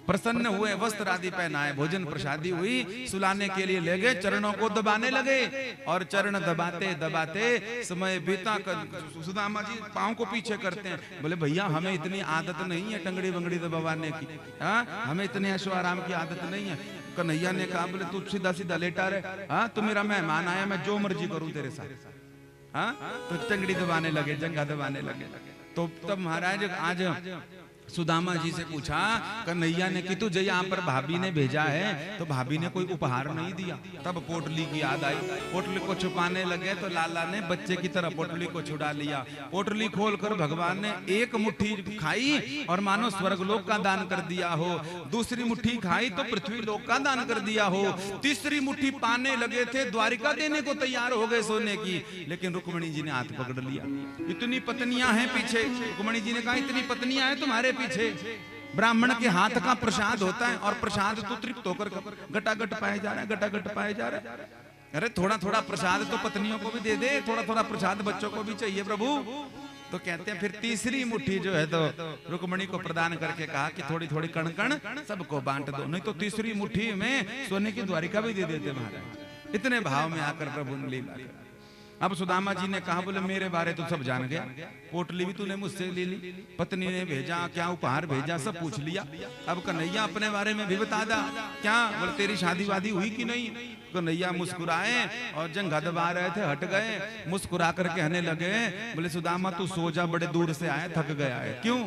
प्रसन्न हुए, वस्त्र आदि पहनाए, भोजन प्रसादी हुई, सुलाने के लिए ले गए, चरणों को दबाने लगे। और चरण दबाते दबाते समय बीता कर सुदामा जी पांव को पीछे करते हैं। बोले भैया हमें इतनी आदत नहीं है टंगड़ी वंगड़ी दबाने की, हाँ हमें इतने ऐशो आराम की आदत नहीं है। कन्हैया ने कहा बोले तू सीधा सीधा लेटा रहे, हाँ तू मेरा मेहमान आया, मैं जो मर्जी करूं तेरे साथ। हाँ तो टंगड़ी दबाने लगे, जंगा दबाने लगे। तो तब महाराज आज सुदामा जी से पूछा, कन्हैया ने कि तुझे यहाँ पर भाभी ने भेजा है, तो भाभी ने कोई उपहार नहीं दिया। तब पोटली की याद आई, पोटली को छुपाने लगे तो लाला ने बच्चे की तरह पोटली को छुड़ा लिया। पोटली खोलकर भगवान ने एक मुट्ठी खाई और मानो स्वर्गलोक का दान कर दिया हो, दूसरी मुट्ठी खाई तो पृथ्वी लोक का दान कर दिया हो, तीसरी मुट्ठी पाने लगे थे, द्वारिका देने को तैयार हो गए सोने की, लेकिन रुक्मिणी जी ने हाथ पकड़ लिया। इतनी पत्नियां हैं पीछे, रुक्मिणी जी ने कहा इतनी पत्नियां हैं तुम्हारे पीछे, ब्राह्मण के हाथ का प्रसाद होता है और प्रसाद तो तृप्त होकर गटागट पाए जा रहा है, गटागट पाए जा रहा है। अरे थोड़ा थोड़ा प्रसाद तो पत्नियों को भी दे दे, थोड़ा थोड़ा प्रसाद बच्चों को भी चाहिए प्रभु। तो कहते हैं फिर तीसरी मुट्ठी जो है तो रुक्मिणी को प्रदान करके कहा कि थोड़ी थोड़ी कण कण सबको बांट दो, नहीं तो तीसरी मुट्ठी में सोने की द्वारिका भी दे देते महाराज। इतने भाव में आकर प्रभु ने लीला करा। अब सुदामा जी ने कहा, बोले मेरे बारे तो सब जान गया, पोटली भी तूने मुझसे ले ली, पत्नी ने भेजा, क्या उपहार भेजा, सब पूछ लिया। अब कन्हैया अपने बारे में भी बता दा, क्या बोले तेरी शादी वादी हुई कि नहीं। कन्हैया मुस्कुराए और जंघा दबा रहे थे, हट गए, मुस्कुरा कर कहने लगे, बोले सुदामा तू सो जा, बड़े दूर से आया, थक गया है। क्यों।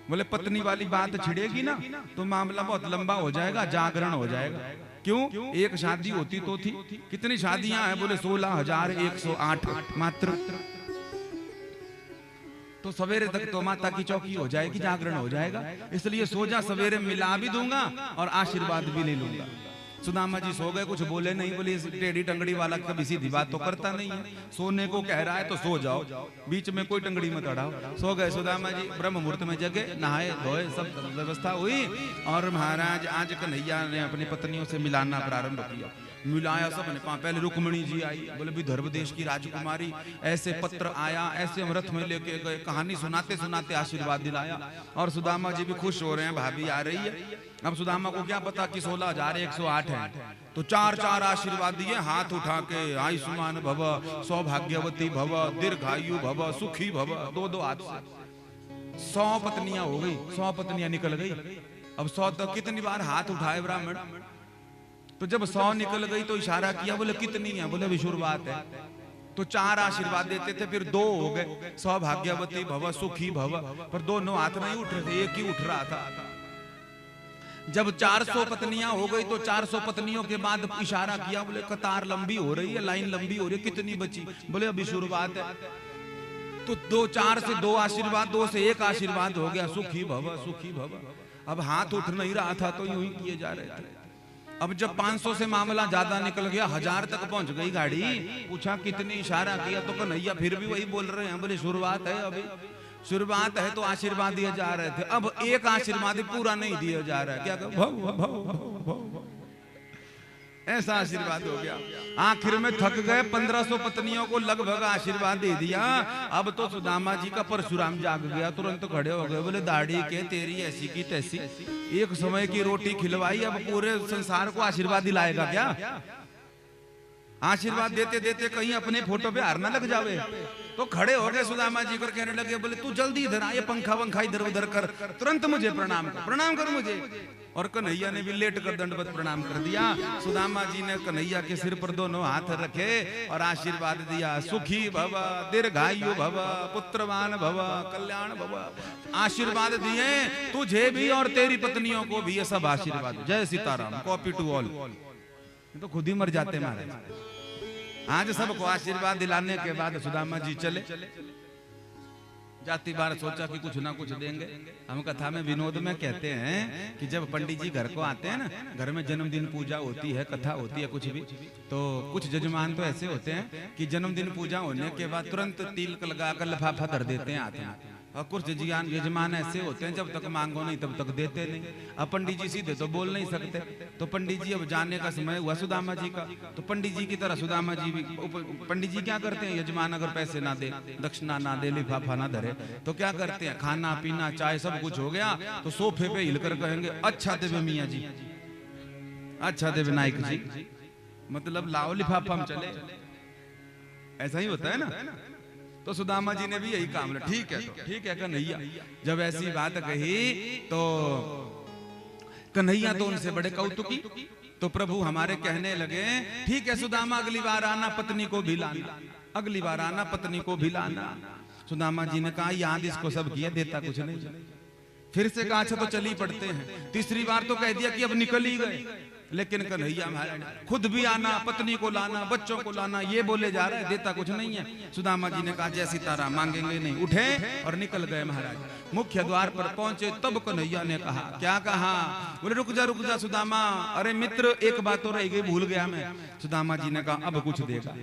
बोले पत्नी वाली बात छिड़ेगी ना तो मामला बहुत लंबा हो जाएगा, जागरण हो जाएगा। क्यों, एक शादी होती तो थी, कितनी शादियां हैं, बोले 16,108 मात्र। तो सवेरे तक तो माता की चौकी हो जाएगी, जागरण हो जाएगा, इसलिए सो जा, सवेरे मिला भी दूंगा और आशीर्वाद भी ले लूंगा। सुदामा जी सो गए, कुछ बोले नहीं, बोले टेढ़ी टंगड़ी वाला कभी सीधी बात तो करता नहीं है, सोने को कह रहा है तो सो जाओ, बीच में कोई टंगड़ी मत अड़ाओ। सो गए सुदामा जी, ब्रह्म मुहूर्त में जगे, नहाए धोए, सब व्यवस्था हुई और महाराज आज कन्हैया ने अपनी पत्नियों से मिलाना प्रारंभ किया। मिलाया सबने, पहले रुक्मिणी जी आई, बोले विदर्भ देश की राजकुमारी, ऐसे पत्र आया, ऐसे हम रथ में लेके गए, कहानी सुनाते सुनाते आशीर्वाद दिलाया और सुदामा जी भी खुश हो रहे हैं, भाभी आ रही है। अब सुदामा को क्या पता कि 16,108 है, तो चार चार आशीर्वाद दिए, हाथ उठा के, आयुष्मान भव, सौभाग्यवती भव, दीर्घायु भव, सुखी भव, दो दो हाथ से 100 पत्नियां हो गई, 100 पत्नियां निकल गई। अब 100 तक कितनी बार हाथ उठाए ब्राह्मण, तो जब 100 निकल गई तो इशारा किया, बोले कितनी है, बोले विशुरुआत है, तो 4 आशीर्वाद देते थे, फिर 2 हो गए, सौभाग्यवती भव, सुखी भव, पर दोनों हाथ नहीं उठ रहे थे, एक ही उठ रहा था। जब 400 पत्नियां हो गई तो 400 पत्नियों के बाद इशारा किया, बोले कतार लंबी हो रही है, लाइन लंबी हो रही है, कितनी बची, बोले अभी शुरुआत है। तो 4 से 2 आशीर्वाद, 2 से 1 आशीर्वाद हो गया, सुखी भव, सुखी भव। अब हाथ उठ नहीं रहा था तो यूं ही किए जा रहे थे। अब जब 500 से मामला ज्यादा निकल गया, 1000 तक पहुंच गई गाड़ी, पूछा कितनी, इशारा किया तो कन्हैया फिर भी वही बोल रहे हैं, बोले शुरुआत है, अभी शुरुआत है, तो आशीर्वाद दिए जा रहे थे। अब एक आशीर्वाद पूरा नहीं दिया जा रहा है, क्या भव भव भव भव, ऐसा आशीर्वाद हो गया। आखिर में थक गए, 1500 पत्नियों को लगभग आशीर्वाद दे दिया। अब तो सुदामा जी का परशुराम जाग गया, तुरंत खड़े हो गए, बोले दाढ़ी के तेरी ऐसी की तैसी, एक समय की रोटी खिलवाई, अब पूरे संसार को आशीर्वाद दिलाएगा क्या। आशीर्वाद देते देते कहीं अपने फोटो पे हार ना लग जावे। तो खड़े हो गए सुदामा जी को, कहने लगे, बोले तू जल्दी इधर आ, ये पंखा वंखा इधर उधर कर, तुरंत मुझे प्रणाम कर, प्रणाम कर मुझे। और कन्हैया ने भी लेट कर दंडवत प्रणाम कर दिया। सुदामा जी ने कन्हैया के सिर पर दोनों हाथ रखे और आशीर्वाद दिया, सुखी भव, दीर्घायु भव, पुत्रवान भव, कल्याण भव। आशीर्वाद दिए तुझे भी और तेरी पत्नियों को भी, ये सब आशीर्वाद। जय सीताराम, कॉपी टू ऑल। तो खुद ही मर जाते महाराज। आज सबको आशीर्वाद दिलाने के बाद सुदामा जी चले, जाती बार सोचा कि कुछ ना कुछ देंगे। हम कथा में विनोद में कहते हैं कि जब पंडित जी घर को आते हैं ना, घर में जन्मदिन पूजा होती है, कथा होती है कुछ भी, तो कुछ जजमान तो ऐसे होते हैं कि जन्मदिन पूजा होने के बाद तुरंत तिलक लगाकर लिफाफा धर देते हैं हाथ में, और कुछ यजमान ऐसे होते हैं जब तक मांगो नहीं तब तक देते नहीं। अब पंडित जी सीधे तो बोल नहीं सकते, तो पंडित जी अब जाने का समय हुआ सुदामा जी का, तो पंडित जी की तरह सुदामा जी भी, पंडित जी क्या करते हैं, यजमान अगर पैसे ना दे, दक्षिणा ना दे, लिफाफा ना धरे, तो क्या करते हैं, खाना पीना चाय सब कुछ हो गया तो सोफे पे हिलकर कहेंगे, अच्छा देवे मियाँ जी, अच्छा देवे नायक जी, मतलब लाओ लिफाफा हम चले। ऐसा ही होता है ना। तो सुदामा जी ने भी यही काम लिया, ठीक है, तो ठीक है कन्हैया। जब ऐसी बात कही तो कन्हैया तो उनसे बड़े कौतुकी, तो प्रभु हमारे कहने लगे, ठीक है सुदामा, अगली बार आना पत्नी को भी लाना, अगली बार आना पत्नी को भी लाना। सुदामा जी ने कहा याद इसको सब किया, देता कुछ नहीं। फिर से कहा अच्छा तो चली पड़ते हैं। तीसरी बार तो कह दिया कि अब निकल ही गए। लेकिन कन्हैया महाराज खुद भी आना, पत्नी को लाना, बच्चों को लाना, ये बोले जा रहा है, देता कुछ नहीं है। सुदामा जी ने कहा जय सीताराम, मांगेंगे नहीं। उठे और निकल गए महाराज। मुख्य द्वार पर पहुंचे तब कन्हैया ने कहा, क्या कहा? बोले रुक जा सुदामा, अरे मित्र एक बात तो रह गई, भूल गया मैं। सुदामा जी ने कहा अब कुछ देगा,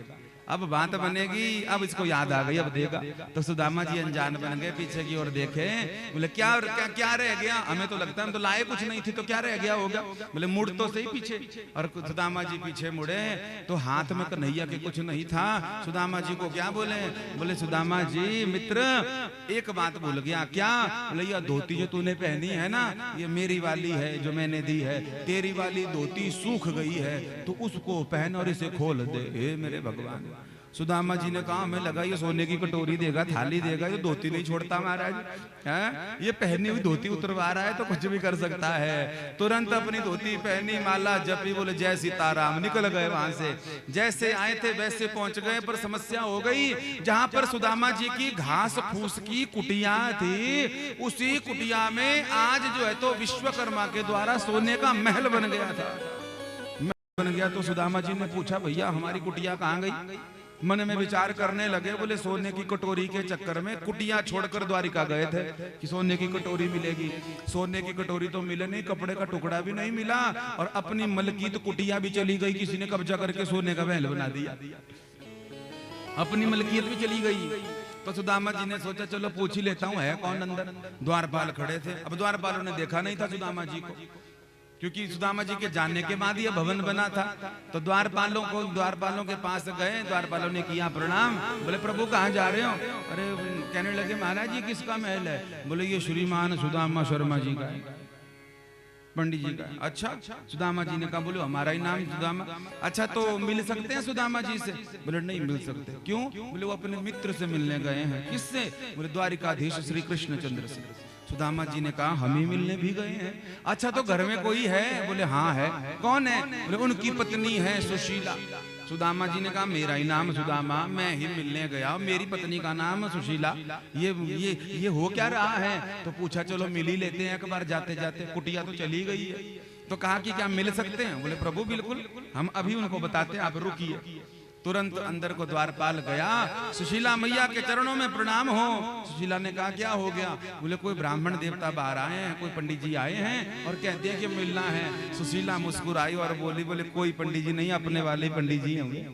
अब बात बनेगी, अब इसको याद आ गई, अब देगा। तो सुदामा जी अनजान बन गए, पीछे की ओर देखे, बोले क्या क्या क्या रह गया? हमें तो लगता है हम तो लाए कुछ नहीं थी, तो क्या रह गया होगा? बोले मुड़ तो सही पीछे। और सुदामा जी पीछे मुड़े तो हाथ में कन्हैया के कुछ नहीं था। सुदामा जी को क्या बोले? बोले सुदामा जी मित्र एक बात भूल गया। क्या? बोले यह धोती जो तूने पहनी है ना, ये मेरी वाली है जो मैंने दी है। तेरी वाली धोती सूख गई है, तो उसको पहन और इसे खोल दे। हे मेरे भगवान। सुदामा जी ने कहा हमें लगा ये सोने की कटोरी देगा, थाली देगा, ये धोती नहीं छोड़ता महाराज है, ये पहनी हुई धोती उतरवा रहा है तो कुछ भी कर सकता है। तुरंत अपनी धोती पहनी, माला जपी, बोले जय सीताराम, निकल गए वहां से। जैसे आए थे वैसे पहुंच गए, पर समस्या हो गई। जहां पर सुदामा जी की घास फूस की कुटिया थी, उसी कुटिया में आज जो है तो विश्वकर्मा के द्वारा सोने का महल बन गया था। बन गया तो सुदामा जी ने पूछा भैया हमारी कुटिया कहाँ गई? मन में विचार करने लगे, बोले सोने की कटोरी के चक्कर में कुटिया छोड़कर द्वारिका गए थे कि सोने की कटोरी मिलेगी। सोने की कटोरी तो मिले नहीं, कपड़े का टुकड़ा भी नहीं मिला, और अपनी मलकीत कुटिया भी चली गई, किसी ने कब्जा करके सोने का महल बना दिया, अपनी मलकियत भी चली गई। तो सुदामा जी ने सोचा चलो पूछ ही लेता हूँ है कौन अंदर। द्वारपाल खड़े थे। अब द्वारपालों ने देखा नहीं था सुदामा जी को, क्योंकि सुदामा जी के जानने के बाद यह भवन बना था। तो द्वारपालों के पास गए, द्वारपालों ने किया प्रणाम। बोले प्रभु कहाँ जा रहे हो? अरे कहने लगे महाराज ये किसका महल है? बोले ये श्रीमान सुदामा शर्मा जी का है, पंडित जी का। अच्छा। सुदामा जी ने कहा बोले हमारा ही नाम सुदामा। अच्छा तो मिल सकते हैं सुदामा जी से? बोले नहीं मिल सकते। क्यों? बोले वो अपने मित्र से मिलने गए हैं। किससे? बोले द्वारिकाधीश श्री कृष्णचंद्र से। सुदामा जी ने कहा हम ही मिलने भी गए हैं। अच्छा तो घर में कोई है? बोले हाँ है। कौन है? बोले उनकी पत्नी है सुशीला। सुदामा जी ने कहा मेरा ही नाम सुदामा, मैं ही मिलने गया, मेरी पत्नी का नाम सुशीला, ये हो क्या रहा है? तो पूछा चलो मिल ही लेते हैं एक बार जाते जाते, कुटिया तो चली गई है। तो कहा कि क्या मिल सकते हैं? बोले प्रभु बिल्कुल, हम अभी उनको बताते हैं, आप रुकिए। तुरंत अंदर को द्वारपाल गया, सुशीला मैया के चरणों में प्रणाम हो। सुशीला ने कहा क्या हो गया? बोले कोई ब्राह्मण देवता बाहर आए हैं, कोई पंडित जी आए हैं और कहते हैं कि मिलना है। सुशीला मुस्कुराई और बोली बोले कोई पंडित जी नहीं, अपने वाले पंडित जी होंगे।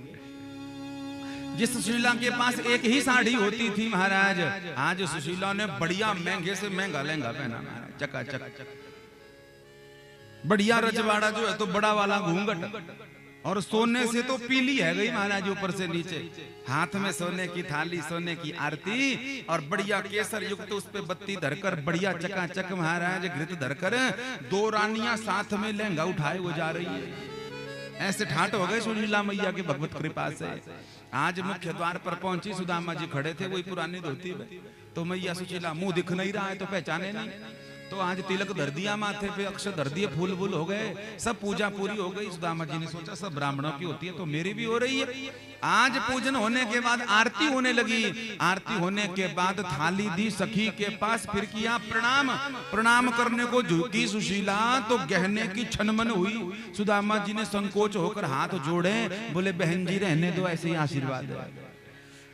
जिस सुशीला के पास एक ही साड़ी होती थी महाराज, आज सुशीला ने बढ़िया महंगे से महंगा लहंगा पहना महाराज, चकाचक बढ़िया रजवाड़ा जो है तो बड़ा वाला घूंघट, और सोने से तो पीली है गई महाराज ऊपर से नीचे। हाथ में सोने की थाली, सोने की आरती, और बढ़िया केसर युक्त उस पे बत्ती धरकर बढ़िया चकाचक महाराज घृत धरकर दो रानियां साथ में लहंगा उठाए वो जा रही है। ऐसे ठाट हो गए सुशीला मैया की भगवत कृपा से। आज मुख्य द्वार पर पहुंची, सुदामा जी खड़े थे वही पुरानी धोती में। तो मैया सुशीला मुंह दिख नहीं रहा है तो पहचाने नहीं। तो आज तिलक धर दिया माथे पे, अक्षर धर दिए, फूल फूल हो गए, सब पूजा पूरी हो गई। सुदामा जी ने सोचा सब ब्राह्मणों की होती है तो मेरी भी हो रही है। आज पूजन होने के बाद आरती होने लगी। आरती होने के बाद थाली दी सखी के पास, फिर किया प्रणाम। प्रणाम करने को झुकी सुशीला तो गहने की छनमन हुई। सुदामा जी ने संकोच होकर हाथ जोड़े, बोले बहन जी रहने दो, ऐसे ही आशीर्वाद है।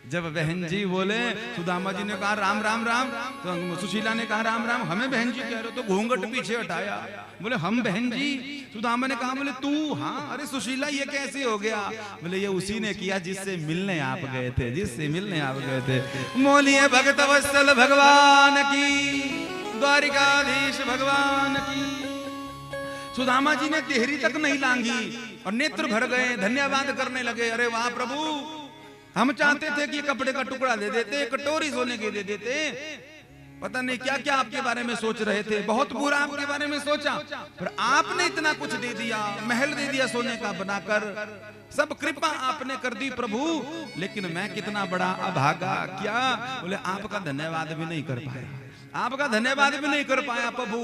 जब बहन जी बोले, सुदामा जी ने कहा राम राम राम, तो सुशीला ने कहा राम राम, हमें बहन जी कह रहे हो? तो घूंघट पीछे हटाया, बोले हम बहन जी। सुदामा ने कहा बोले तू? हाँ। अरे सुशीला ये कैसे हो गया? बोले ये उसी ने किया जिससे मिलने आप गए थे, जिससे मिलने आप गए थे। मोलिए भगत वत्सल भगवान की, द्वारिकाधीश भगवान की। सुदामा जी ने देहरी तक नहीं लांगी और नेत्र भर गए, धन्यवाद करने लगे। अरे वाह प्रभु, हम चाहते थे कि कपड़े का टुकड़ा दे देते, कटोरी सोने की दे देते, पता नहीं क्या क्या आपके बारे में सोच रहे थे, बहुत बुरा आपके बारे में सोचा, पर आपने इतना कुछ दे दिया, महल दे दिया सोने का बनाकर, सब कृपा आपने कर दी प्रभु। लेकिन मैं कितना बड़ा अभागा, क्या? बोले आपका धन्यवाद भी नहीं कर पाया, आपका धन्यवाद भी नहीं कर पाया प्रभु।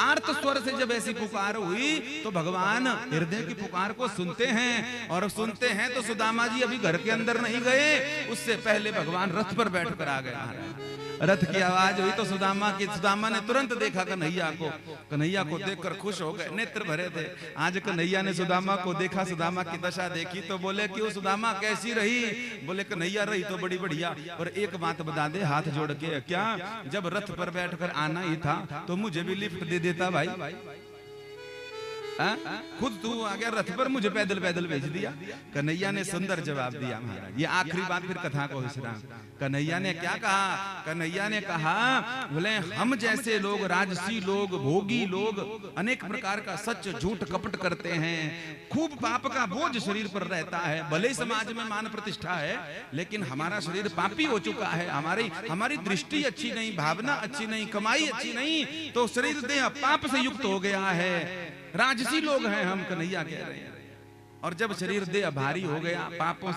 आर्त स्वर से जब ऐसी पुकार हुई तो भगवान हृदय की पुकार को सुनते हैं, और सुनते हैं तो सुदामा जी अभी घर के अंदर नहीं गए, उससे पहले भगवान रथ पर बैठ कर आ गए। रथ की आवाज हुई तो सुदामा ने तुरंत देखा कन्हैया को देखकर खुश हो गए, नेत्र भरे थे। आज कन्हैया ने सुदामा को देखा, सुदामा की दशा देखी तो बोले कि वो सुदामा कैसी रही? बोले कन्हैया रही तो बड़ी बढ़िया, और एक बात बता दे हाथ जोड़ के, क्या जब रथ पर बैठकर आना ही था तो मुझे भी लिफ्ट दे देता भाई? खुद तू आ गया रथ पर, मुझे पैदल पैदल भेज दिया। कन्हैया ने सुंदर जवाब दिया महाराज। ये आखिरी बात फिर कथा को विश्राम। कन्हैया ने क्या कहा? कन्हैया ने कहा बोले हम जैसे लोग, राजसी लोग, भोगी लोग, अनेक प्रकार का सच झूठ कपट करते हैं, खूब पाप का बोझ शरीर पर रहता है, भले ही समाज में मान प्रतिष्ठा है, लेकिन हमारा शरीर पापी हो चुका है, हमारी दृष्टि अच्छी नहीं, भावना अच्छी नहीं, कमाई अच्छी नहीं, तो शरीर देह पाप से युक्त हो गया है, राजसी लोग हैं हम, कन्हैया कह रहे हैं। और जब शरीर देह भारी हो गया, पापों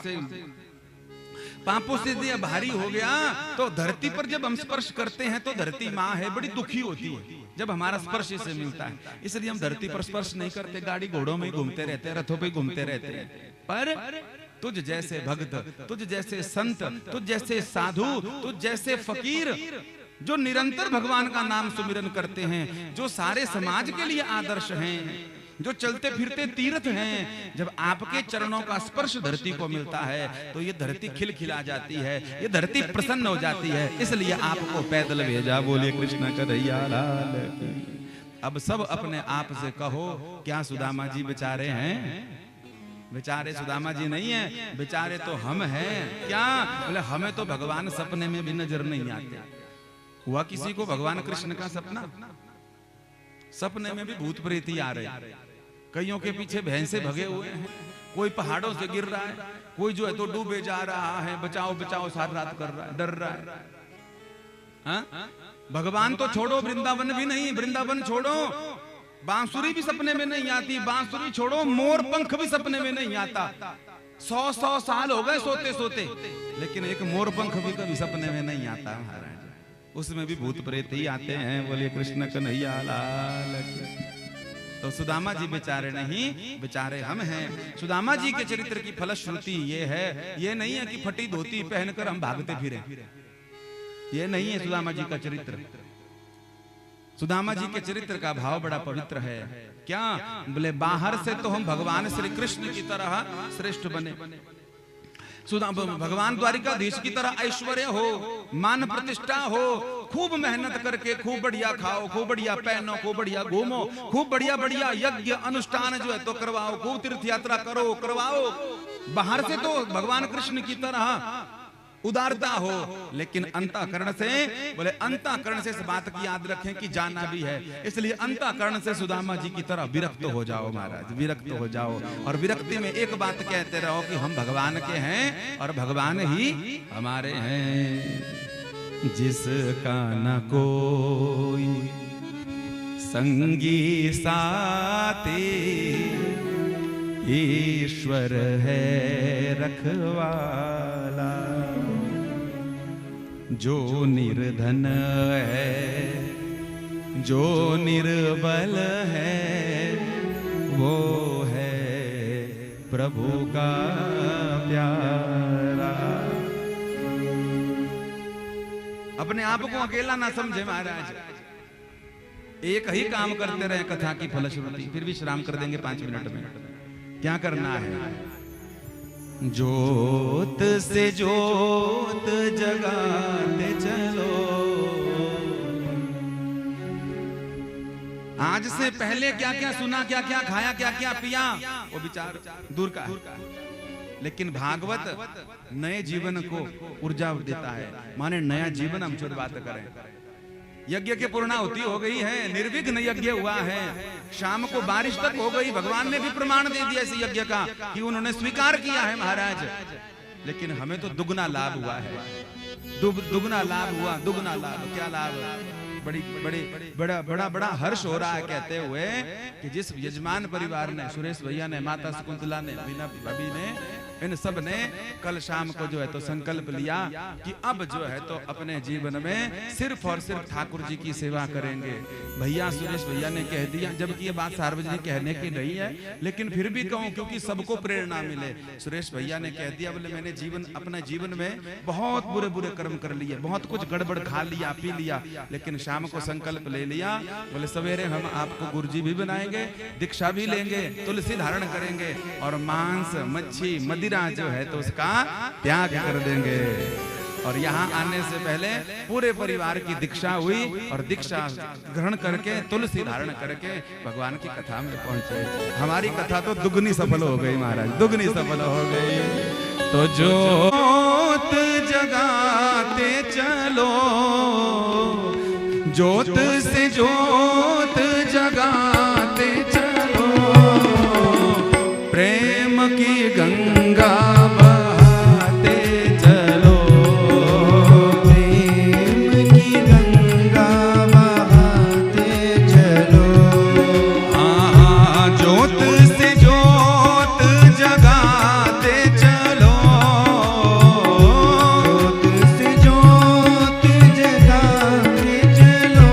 से देह भारी हो गया, तो धरती पर जब हम स्पर्श करते हैं तो धरती माँ है, बड़ी दुखी होती है जब हमारा स्पर्श इसे मिलता है। इसलिए हम धरती पर स्पर्श नहीं करते, गाड़ी घोड़ों में घूमते रहते हैं, रथों पे घूमते रहते हैं। पर तुझ जैसे भक्त, तुझ जैसे संत, तुझ जैसे साधु, तुझ जैसे फकीर जो निरंतर भगवान का नाम सुमिरन करते हैं, जो सारे समाज के लिए आदर्श हैं, जो चलते फिरते तीर्थ हैं, जब आपके चरणों का स्पर्श धरती को मिलता है तो ये धरती खिलखिला जाती है, ये धरती प्रसन्न हो जाती है। इसलिए आपको पैदल भेजा। बोले कृष्ण कन्हैया लाल की। अब सब अपने आप से कहो, क्या सुदामा जी बेचारे हैं? बेचारे सुदामा जी नहीं है, बेचारे तो हम हैं। क्या? बोले हमें तो भगवान सपने में भी नजर नहीं आते। हुआ किसी को भगवान कृष्ण का सपना? सपने में भी भूत प्रेत ही आ रहे, कईयों के पीछे भैंसे भगे हुए हैं, कोई पहाड़ों से गिर रहा है, कोई जो है तो डूबे जा रहा है, बचाओ बचाओ सारी रात कर रहा है, डर रहा है। हाँ? भगवान तो छोड़ो, वृंदावन भी नहीं, वृंदावन छोड़ो, बांसुरी भी सपने में नहीं आती, बांसुरी छोड़ो, मोर पंख भी सपने में नहीं आता। 100 साल हो गए सोते सोते, लेकिन एक मोर पंख भी कभी सपने में नहीं आता महाराज। उसमें भी भूत प्रेत ही आते हैं। बोलिए कृष्ण कन्हैया लाल की। तो सुदामा जी बेचारे नहीं, बेचारे हम हैं। सुदामा जी के चरित्र की फलश्रुति ये है, ये नहीं है कि फटी धोती पहनकर हम भागते फिरें, ये नहीं है सुदामा जी का चरित्र। सुदामा जी के चरित्र का भाव बड़ा पवित्र है। क्या? बोले बाहर से तो हम भगवान श्री कृष्ण की तरह श्रेष्ठ बने, भगवान द्वारिकाधीश की तरह ऐश्वर्य हो, मान प्रतिष्ठा हो, खूब मेहनत करके खूब बढ़िया खाओ, खूब बढ़िया पहनो, खूब बढ़िया घूमो, खूब बढ़िया बढ़िया यज्ञ अनुष्ठान जो है तो करवाओ, खूब तीर्थ यात्रा करो, करवाओ। बाहर से तो भगवान कृष्ण की तरह उदारता हो, लेकिन अंतःकरण से, बोले अंतःकरण से इस बात की याद रखें कि जाना भी है, इसलिए अंतःकरण से सुदामा जी की तरह विरक्त हो जाओ महाराज, विरक्त हो जाओ। और विरक्ति में एक बात कहते रहो कि हम भगवान के हैं और भगवान ही हमारे हैं। जिसका न कोई संगी साथी, ईश्वर है रखवाला। जो निर्धन है, जो निर्बल है, वो है प्रभु का प्यारा। अपने आप को अकेला ना समझे महाराज, एक ही काम करते रहे कथा की फलश्रुति। फिर विश्राम कर देंगे 5 मिनट में। क्या करना है? जोत से जोत जगाते चलो। आज से पहले क्या क्या सुना, क्या क्या खाया, क्या क्या पिया, वो विचार दूर का है। लेकिन भागवत नए जीवन को ऊर्जा देता है, माने नया जीवन हम शुरुआत करें। यज्ञ की पूर्णाहुति हो गई है, निर्विघ्न यज्ञ हुआ है, शाम को बारिश तक हो गई। भगवान ने भी प्रमाण दे दिया इस यज्ञ का कि उन्होंने स्वीकार किया है महाराज। लेकिन हमें तो दुगना लाभ हुआ है, दुगना लाभ हुआ, दुगना लाभ। क्या लाभ? बड़ा हर्ष हो रहा है कहते हुए कि जिस यजमान परिवार ने, सुरेश भैया ने, माता शकुंतला ने, मीना भाभी ने इन सब ने कल शाम को जो है तो संकल्प लिया कि अब जो है तो अपने जीवन में सिर्फ और सिर्फ ठाकुर जी की सेवा करेंगे। भैया सुरेश भैया ने कह दिया, जबकि ये बात सार्वजनिक कहने की नहीं है, लेकिन फिर भी कहूं क्योंकि सबको प्रेरणा मिले। सुरेश भैया ने कह दिया, बोले मैंने अपने जीवन में बहुत बुरे बुरे कर्म कर लिए, बहुत कुछ गड़बड़ खा लिया पी लिया, लेकिन शाम को संकल्प ले लिया, बोले सवेरे हम आपको गुरुजी भी बनाएंगे, दीक्षा भी लेंगे, तुलसी धारण करेंगे और मांस मच्छी मदिरा जो है तो उसका त्याग कर देंगे। और यहाँ आने से पहले पूरे परिवार की दीक्षा हुई और दीक्षा ग्रहण करके तुलसी धारण करके भगवान की कथा में पहुंचे। हमारी कथा तो दुगनी सफल हो गई महाराज, दुगनी सफल हो गई। तो जोत जगाते चलो, जोत से जोत जगाते चलो, प्रेम की गंगा बहाते चलो, प्रेम की गंगा बहाते चलो। जोत से जोत जगाते चलो, जोत से जोत जगाते चलो।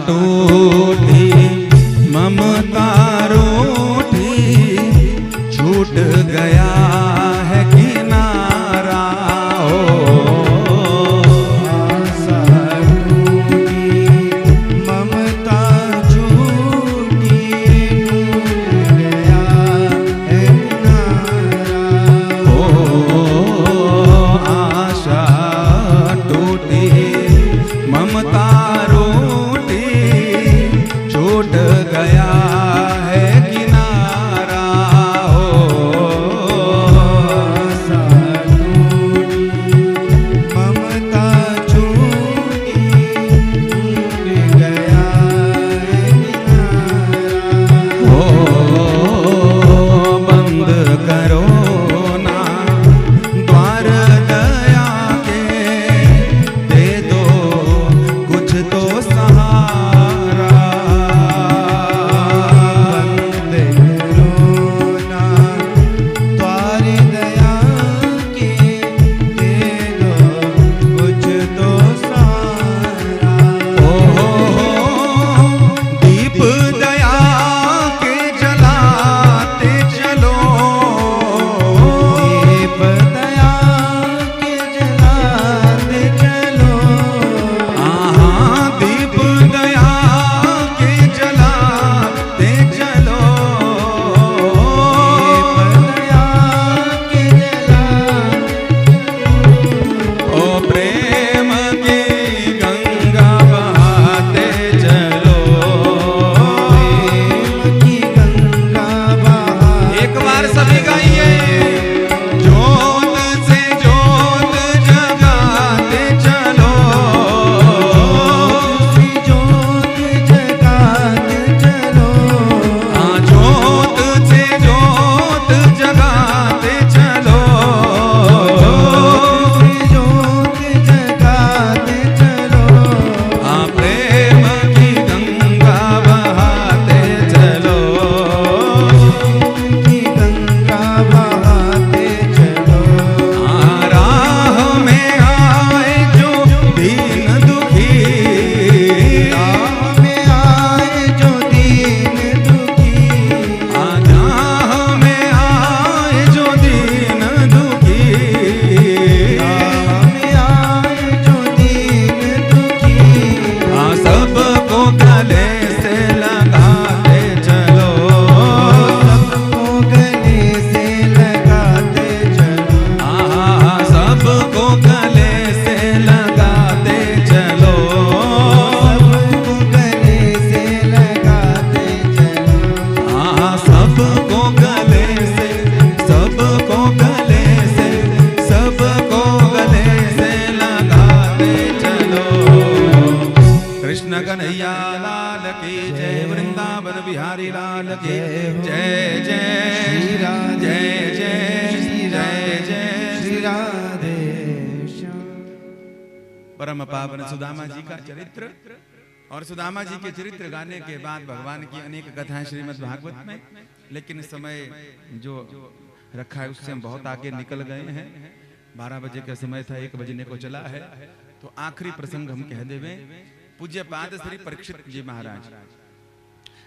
टूटी ममता रूठी छूट गया है किनारा हो। आशा टूटी ममता झूठी टूट गया है किनारा ओ आशा टूटी ममता रूठी छूट गया है किनारा हो। आशा टूटी ममता झूठी टूट गया है किनारा ओ बंद करो ना द्वार दया के, दे दो कुछ तो सहारा। बंद करो ना द्वार दया के, दे दो कुछ तो सहारा। ओ दीप दया के जलाते चलो, दीप दया के जलाते चलो, आहा दीप दया के जलाते चलो। दीप दया के ओ प्रेम की गंगा बहाते चलो। प्रेम की गंगा बहा एक बार सभी गाइए, जोत से जोत जगाते चलो। सी जोत जगाते चलो, हाँ जोत से जोत जगाते चलो। सी जोत जगाते चलो। हाँ प्रेम की गंगा बहाते चलो। की गंगा बहाते चलो। हाँ राह में आए जो दीन दुखी, राह में आए जो दीन दुखी, राह में आए जो दीन दुखी, राह में आए जो दीन दुखी, हाँ सबको गले से लगाते चलो। सबको गले से लगाते चलो। हाँ सबको गले से लगाते चलो। सबको गले से लगाते चलो। हाँ सबको गले से, सबको गले से, सबको गले से लगाते चलो। कृष्ण कन्हैया लाल की जय, वृंदावन बिहारी लाल की जय जय श्री राधे, जय जय श्री जय राधे, जय श्री राधे श्याम। परम पावन सुदामा जी का चरित्र। और सुदामा जी के चरित्र गाने के बाद भगवान की अनेक कथाएं श्रीमद् भागवत में, लेकिन इस समय जो रखा है उससे हम बहुत आगे निकल गए हैं। 12 बजे का समय था, 1 बजने को चला है, तो आखिरी प्रसंग हम कह देवे। पूज्य पाद श्री परीक्षित जी महाराज,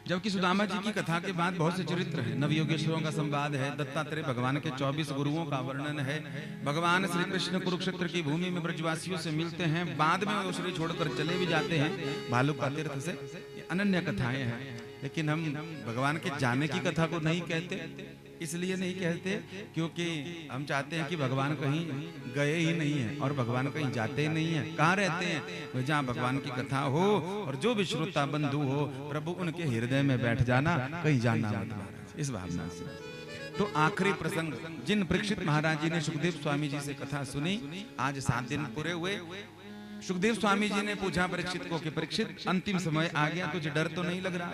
जबकि सुदामा जी की कथा के बाद बहुत से चरित्र हैं। नवयोगेश्वरों का संवाद है, दत्तात्रेय भगवान के 24 गुरुओं का वर्णन है। भगवान श्री कृष्ण कुरुक्षेत्र की भूमि में ब्रजवासियों से मिलते हैं, बाद में वो शरीर छोड़कर चले भी जाते हैं भालू का तीर्थ से। ये अनन्य कथाएं हैं, लेकिन हम भगवान के जाने की कथा को नहीं कहते। इसलिए नहीं कहते क्योंकि हम चाहते हैं कि भगवान कहीं गए ही नहीं है और भगवान कहीं जाते ही नहीं है। कहाँ रहते हैं? जहाँ भगवान की कथा हो और जो भी श्रोता बंधु हो, प्रभु उनके हृदय में बैठ जाना, कहीं जाना मत महाराज, इस भावना से। तो आखिरी प्रसंग जिन परीक्षित महाराज जी ने सुखदेव स्वामी जी से कथा सुनी, आज 7 दिन पूरे हुए। सुखदेव स्वामी जी ने पूछा परीक्षित को कि परीक्षित अंतिम समय आ गया, तुझे डर तो नहीं लग रहा?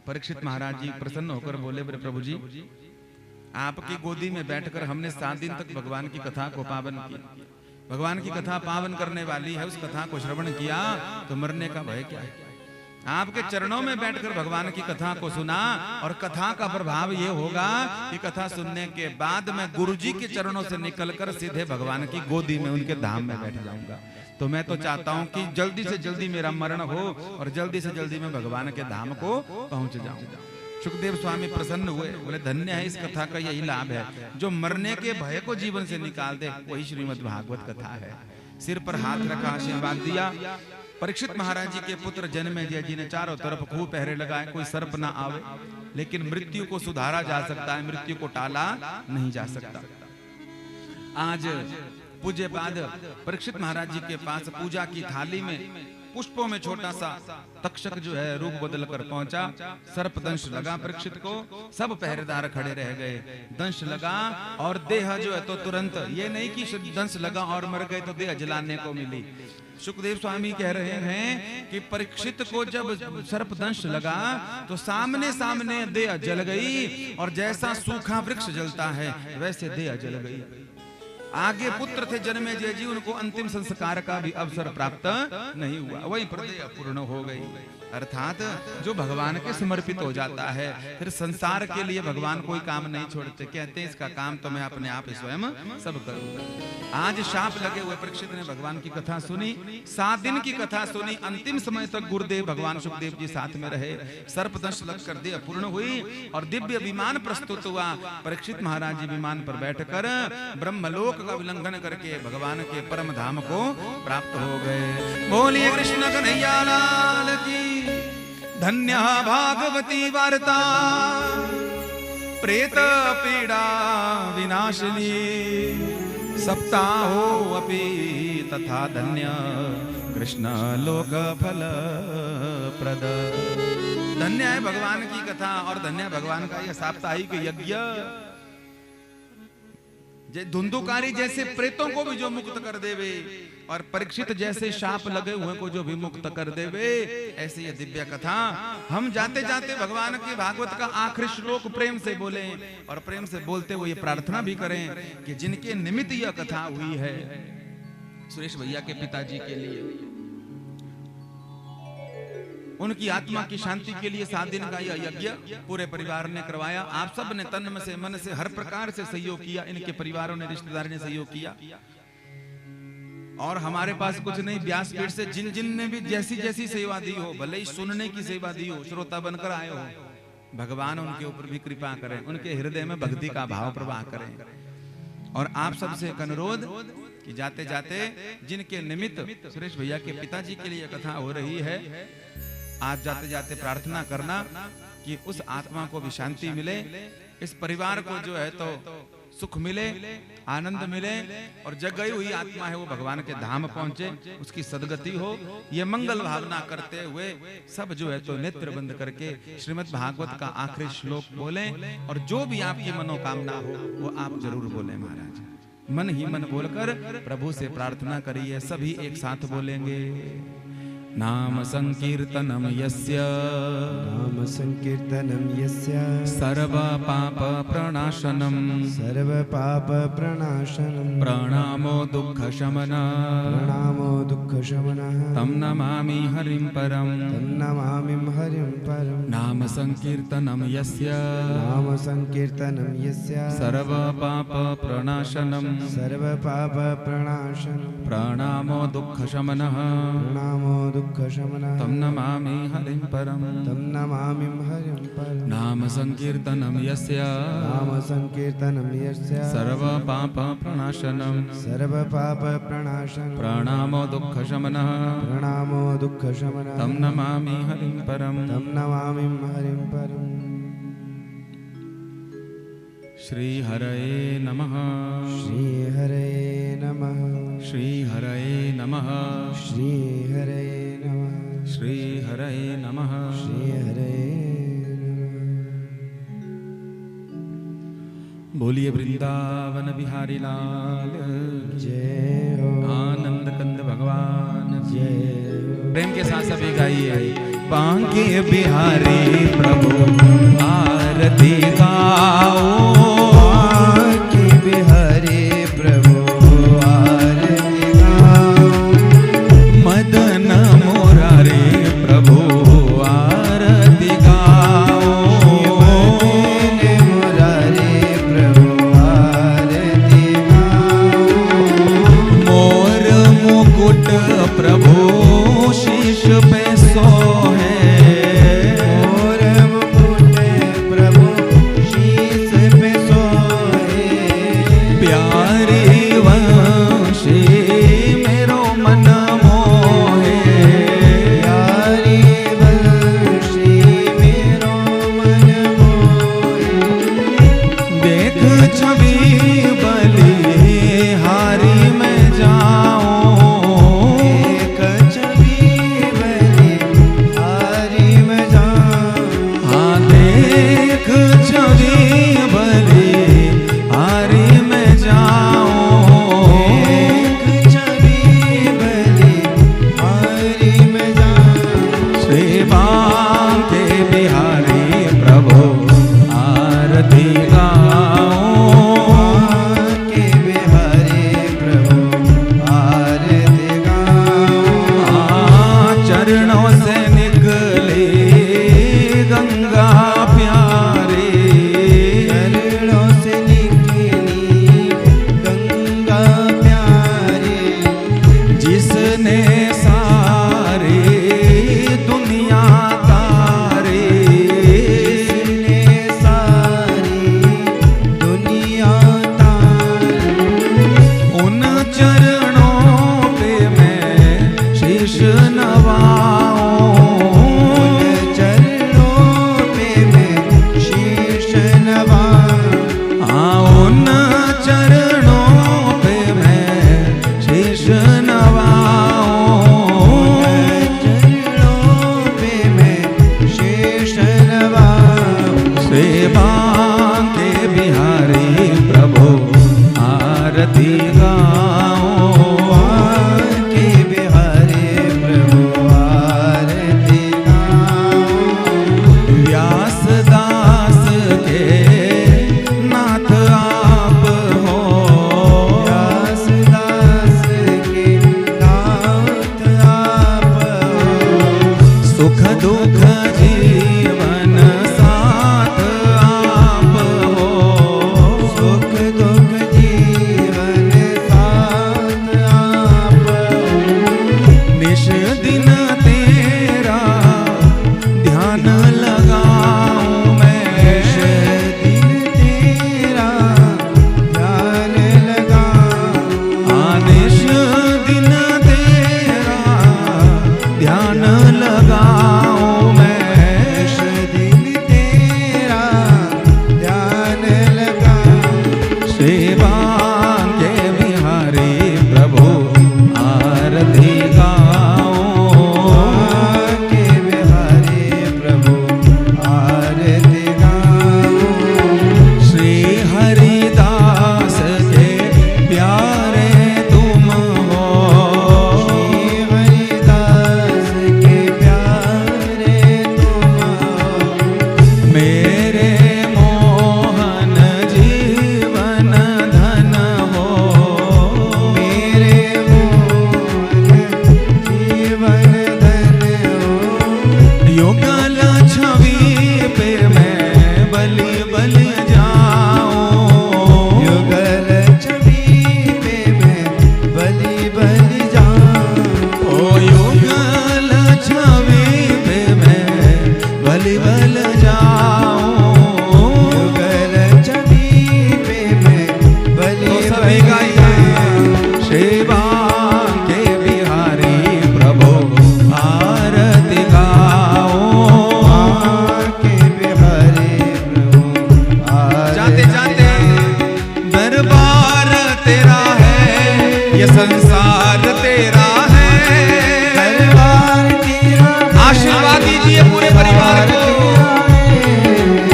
परीक्षित महाराज जी प्रसन्न होकर बोले, प्रभु जी आपकी गोदी में बैठकर हमने 7 दिन तक भगवान की कथा को पावन किया। भगवान की कथा पावन करने वाली है, उस कथा को श्रवण किया तो मरने का भय क्या है? आपके चरणों में बैठकर भगवान की कथा को सुना, और कथा का प्रभाव ये होगा कि कथा सुनने के बाद मैं गुरुजी के चरणों से निकलकर सीधे भगवान की गोदी में, उनके धाम में बैठ जाऊंगा। तो मैं तो चाहता हूं कि जल्दी से जल्दी मेरा मरण हो और जल्दी से जल्दी मैं भगवान के धाम को पहुंच जाऊं। सुखदेव स्वामी प्रसन्न हुए, बोले धन्य है, इस कथा का यही लाभ है, जो मरने के भय को जीवन से निकाल दे, वही श्रीमद् भागवत कथा है। सिर पर हाथ रखा, आशीर्वाद दिया। परीक्षित महाराज जी के पुत्र जन्मेजय जी ने चारों तरफ खूब पहरे लगाए, कोई सर्प ना आवे, लेकिन मृत्यु को सुधारा जा सकता है, मृत्यु को टाला नहीं जा सकता। आज पूज्य पाद परीक्षित महाराज जी के पास पूजा की थाली में पुष्पों में छोटा सा तक्षक जो है रूप बदल कर पहुंचा। सर्प दंश लगा परीक्षित को, सब पहरेदार खड़े रह गए। दंश लगा और देह जो है तो तुरंत, ये नहीं कि दंश लगा और मर गए तो देह जलाने को मिली। सुखदेव स्वामी कह रहे हैं कि परीक्षित को जब सर्प दंश लगा तो सामने सामने देह जल गई, और जैसा सूखा वृक्ष जलता है वैसे देह जल गई। आगे पुत्र थे जन्मेजय जी, उनको अंतिम संस्कार का भी अवसर प्राप्त नहीं हुआ, वही प्रदेय पूर्ण हो गई। अर्थात जो भगवान के समर्पित हो जाता है, फिर संसार के लिए भगवान कोई काम नहीं छोड़ते, कहते हैं इसका काम तो मैं अपने आप ही स्वयं सब करूंगा। आज शाप लगे हुए परीक्षित ने भगवान की कथा सुनी, 7 दिन की कथा सुनी, अंतिम समय तक गुरुदेव भगवान सुखदेव जी साथ में रहे। सर्पदंश लगकर देह पूर्ण हुई और दिव्य विमान प्रस्तुत हुआ। परीक्षित महाराज जी विमान पर बैठकर ब्रह्मलोक का उल्लंघन करके भगवान के परम धाम को प्राप्त हो गए। बोलिए कृष्ण कन्हैया लाल की। धन्य भागवती वार्ता प्रेत पीड़ा विनाशिनी, सप्ताहो अपि तथा धन्य कृष्ण लोक फल प्रद। धन्य है भगवान की कथा और धन्य है भगवान का यह साप्ताहिक यज्ञ। धुंधुकारी जैसे प्रेतों को भी जो मुक्त कर देवे, और परीक्षित जैसे शाप लगे हुए को जो भी मुक्त कर देवे, ऐसे ये दिव्य कथा हम जाते जाते भगवान के भागवत का आखिरी श्लोक प्रेम से बोले, और प्रेम से बोलते हुए ये प्रार्थना भी करें कि जिनके निमित्त यह कथा हुई है, सुरेश भैया के पिताजी के लिए, उनकी आत्मा की शांति के लिए 7 दिन का यह यज्ञ पूरे परिवार ने करवाया। आप सब ने तन से मन से हर प्रकार से सहयोग किया, इनके परिवारों ने, रिश्तेदार ने सहयोग किया। और हमारे पास कुछ नहीं, व्यासपीठ से जिन जिन ने भी जैसी जैसी सेवा दी हो, भले ही सुनने की सेवा दी हो, श्रोता बनकर आए हो, भगवान उनके ऊपर भी कृपा करें, उनके हृदय में भक्ति का भाव प्रवाह करें। और आप सबसे एक अनुरोध कि जाते जाते जिनके निमित्त सुरेश भैया के पिताजी के लिए कथा हो रही है, आज जाते जाते प्रार्थना करना कि उस आत्मा को भी शांति मिले, इस परिवार को जो है तो सुख मिले, आनंद मिले, और जग गई हुई आत्मा है वो भगवान के धाम पहुंचे, उसकी सदगति हो। ये मंगल भावना करते हुए सब जो है तो नेत्र बंद करके श्रीमद् भागवत का आखिरी श्लोक बोलें, और जो भी आपकी मनोकामना हो वो आप जरूर बोलें। महाराज मन ही मन बोलकर प्रभु से प्रार्थना करिए। सभी एक साथ बोलेंगे। नाम संकीर्तनम यस्य, नाम संकीर्तनम यस्य, सर्व पाप प्रणाशनम, सर्व पाप प्रणाशनम, प्रणामो दुःख शमन, प्रणामो दुःख शमनः, तम नमामि हरिं परम, तम नमामि हरिं परम। नाम संकीर्तनम यस्य, नाम संकीर्तनम यस्य, सर्व पाप प्रणाशनम, सर्व पाप प्रणाशनम, प्रणामो दुःख शमनः, प्रणामो दुःख शमनः, तम नमामि हरिं परम, तम नमामि हरिं परम। नाम संकीर्तनम यस्य, नाम संकीर्तनम यस्य, सर्व पाप प्रणाशनम, सर्व पाप प्रणाशनम, प्रणामो दुःख शमनः, प्रणामो दुःख शमनः, तम नमामि हरिं परम, तम नमामि हरिं परम। श्री हरये नमः, श्री हरये नमः, श्री हरये नमः, श्री हरये नमः, श्री हरये नमः, श्री हरये नमः। बोलिए वृंदावन बिहारी लाल जय हो, आनंद कंद भगवान जय हो। प्रेम के साथ सभी गाइए। बांके बिहारी प्रभु आरती गाओ, बांके बिहारी प्रभु आरती गाओ, मदन मुरारी प्रभु पे सोहे, मोर मुकुट प्रभु शीस पे सोहे। प्यारी वंशी मेरो मन मोहे, प्यारी वंशी मेरो मन मोहे। देख छवि बलिहारी में जाऊं, एक छवि बलिहारी में जाऊं। हाँ देख छवि बलिहारी में जाऊं, एक छवि बलिहारी में जाऊं। श्री बांके बिहारी प्रभु आरती गाऊं, के बिहारी प्रभु आरती गाऊं। चरणों से निकली गंगा प्यारी, चरणों से निकली गंगा प्यारी। जिसने सारी दुनिया तारी, जिसने सारी दुनिया तारी। उन चरणों पे मैं शीश नवाऊं, उन चरणों पे मैं शीश नवाऊं। हाँ उन चरणों पे मैं शीश नवाऊं, चरणों पे मैं शीश नवाऊं। श्री बांके बिहारी प्रभु आरती गाऊं, के बिहारी प्रभु आरती गाऊं। व्यास दास के नाथ आप हो, व्यास दास के नाथ आप हो। सुख दुख जीवन साथ आप हो, सुख दुख जीवन साथ आप हो। निश दिन तेरा ध्यान लगाऊं मैं, दिन तेरा ध्यान लगाऊं। आनिश दिन तेरा ध्यान लगाऊं मैं, दिन तेरा ध्यान लगाऊं। श्री बांके बिहारी प्रभु आरती गाऊं, के बिहारी प्रभु आरती गाऊं। श्री हरिदास के प्यारे तुम हो, श्री हरिदास के प्यारे तुम हो। मेरे मोहन जीवन धन हो, मेरे मोहन जीवन धन हो। युगल छवि पे मैं बलि बल जाऊं, युगल छवि पे मैं बलि बलि जाऊं। ओ युगल छवि पे मैं बलि बल जाऊं, युगल छवि पे मैं बलि तो सभी बलि गाइए। जाऊं। श्री बांके बिहारी प्रभु आरती गाऊं, के बिहारी प्रभु आरती जाते जाते दरबार तेरा है, ये संसार तेरा है, दरबार तेरा आशीर्वाद दीजिए पूरे परिवार को।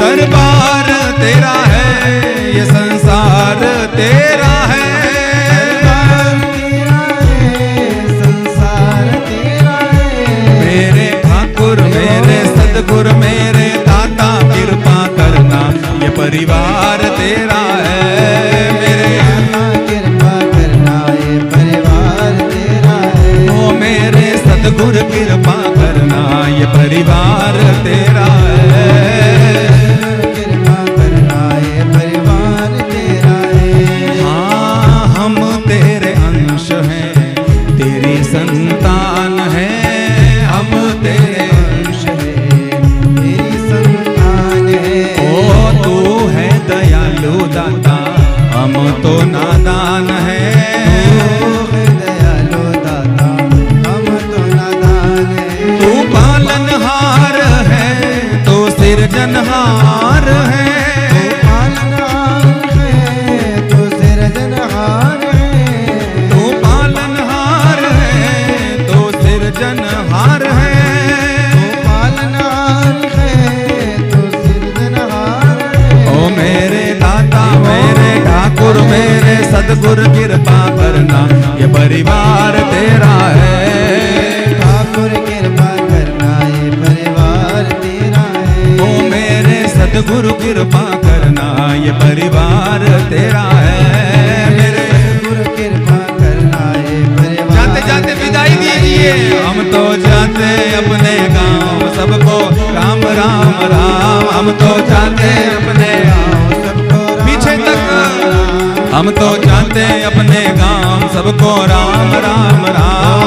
दरबार तेरा है, ये संसार तेरा है, दरबार तेरा है, संसार तेरा है। मेरे ठाकुर मेरे सदगुर मेरे दाता कृपा करना, ये परिवार तेरा है। मेरे कृपा करना ये परिवार तेरा है। ओ मेरे सदगुर कृपा करना, ये परिवार तेरा है। कृपा करना ये परिवार तेरा है। हाँ हम तेरे अंश हैं, तेरी संतान है हम, सिरजनहार है। पालनहार है तो सिरजनहार है। ओ मेरे दाता मेरे ठाकुर मेरे सद्गुरु कृपा करना, ये परिवार तेरा है। ठाकुर कृपा करना, ये परिवार तेरा है। ओ मेरे सद्गुरु कृपा करना, ये परिवार तेरा है। मेरे गुरु कृपा करना, ये परिवार जाते जाते विदाई दीजिए। हम तो जाते अपने गांव, सबको राम राम राम। हम तो जाते अपने गांव, सबको पीछे तक हम तो जाते अपने गांव, सबको राम राम राम।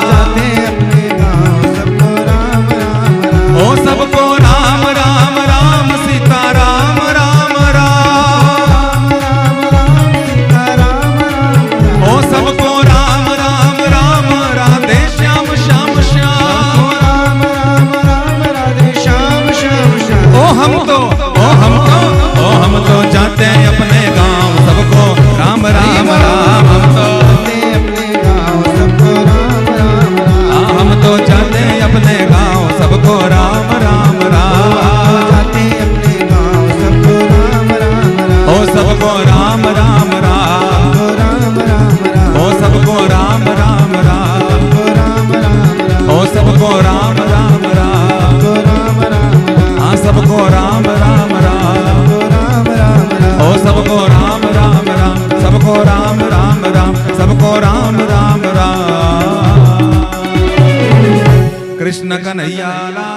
जाते अपने गाँव, सबको राम राम राम। ओ सबको राम राम राम, सीता राम राम राम। सीता राम राम। ओ सबको राम राम राम, राधे श्याम श्याम श्याम। राम राम राम, राधे श्याम श्याम श्याम। ओ हम तो जाते हैं अपने गांव, सबको राम राम राम। हम तो अपने गाँव, सबको राम राम राम। हम तो जाते हैं अपने गांव, सबको राम राम राम। जाते अपने गाँव, सबको राम राम राम। ओ सबको राम राम राम। राम राम राम। ओ सबको राम राम राम। राम राम राम। ओ सबको राम राम राम। राम राम राम। हाँ सबको राम राम राम। राम राम राम। ओ सबको राम राम राम, सबको राम राम राम, सबको राम राम राम। कृष्ण कन्हैया लाल।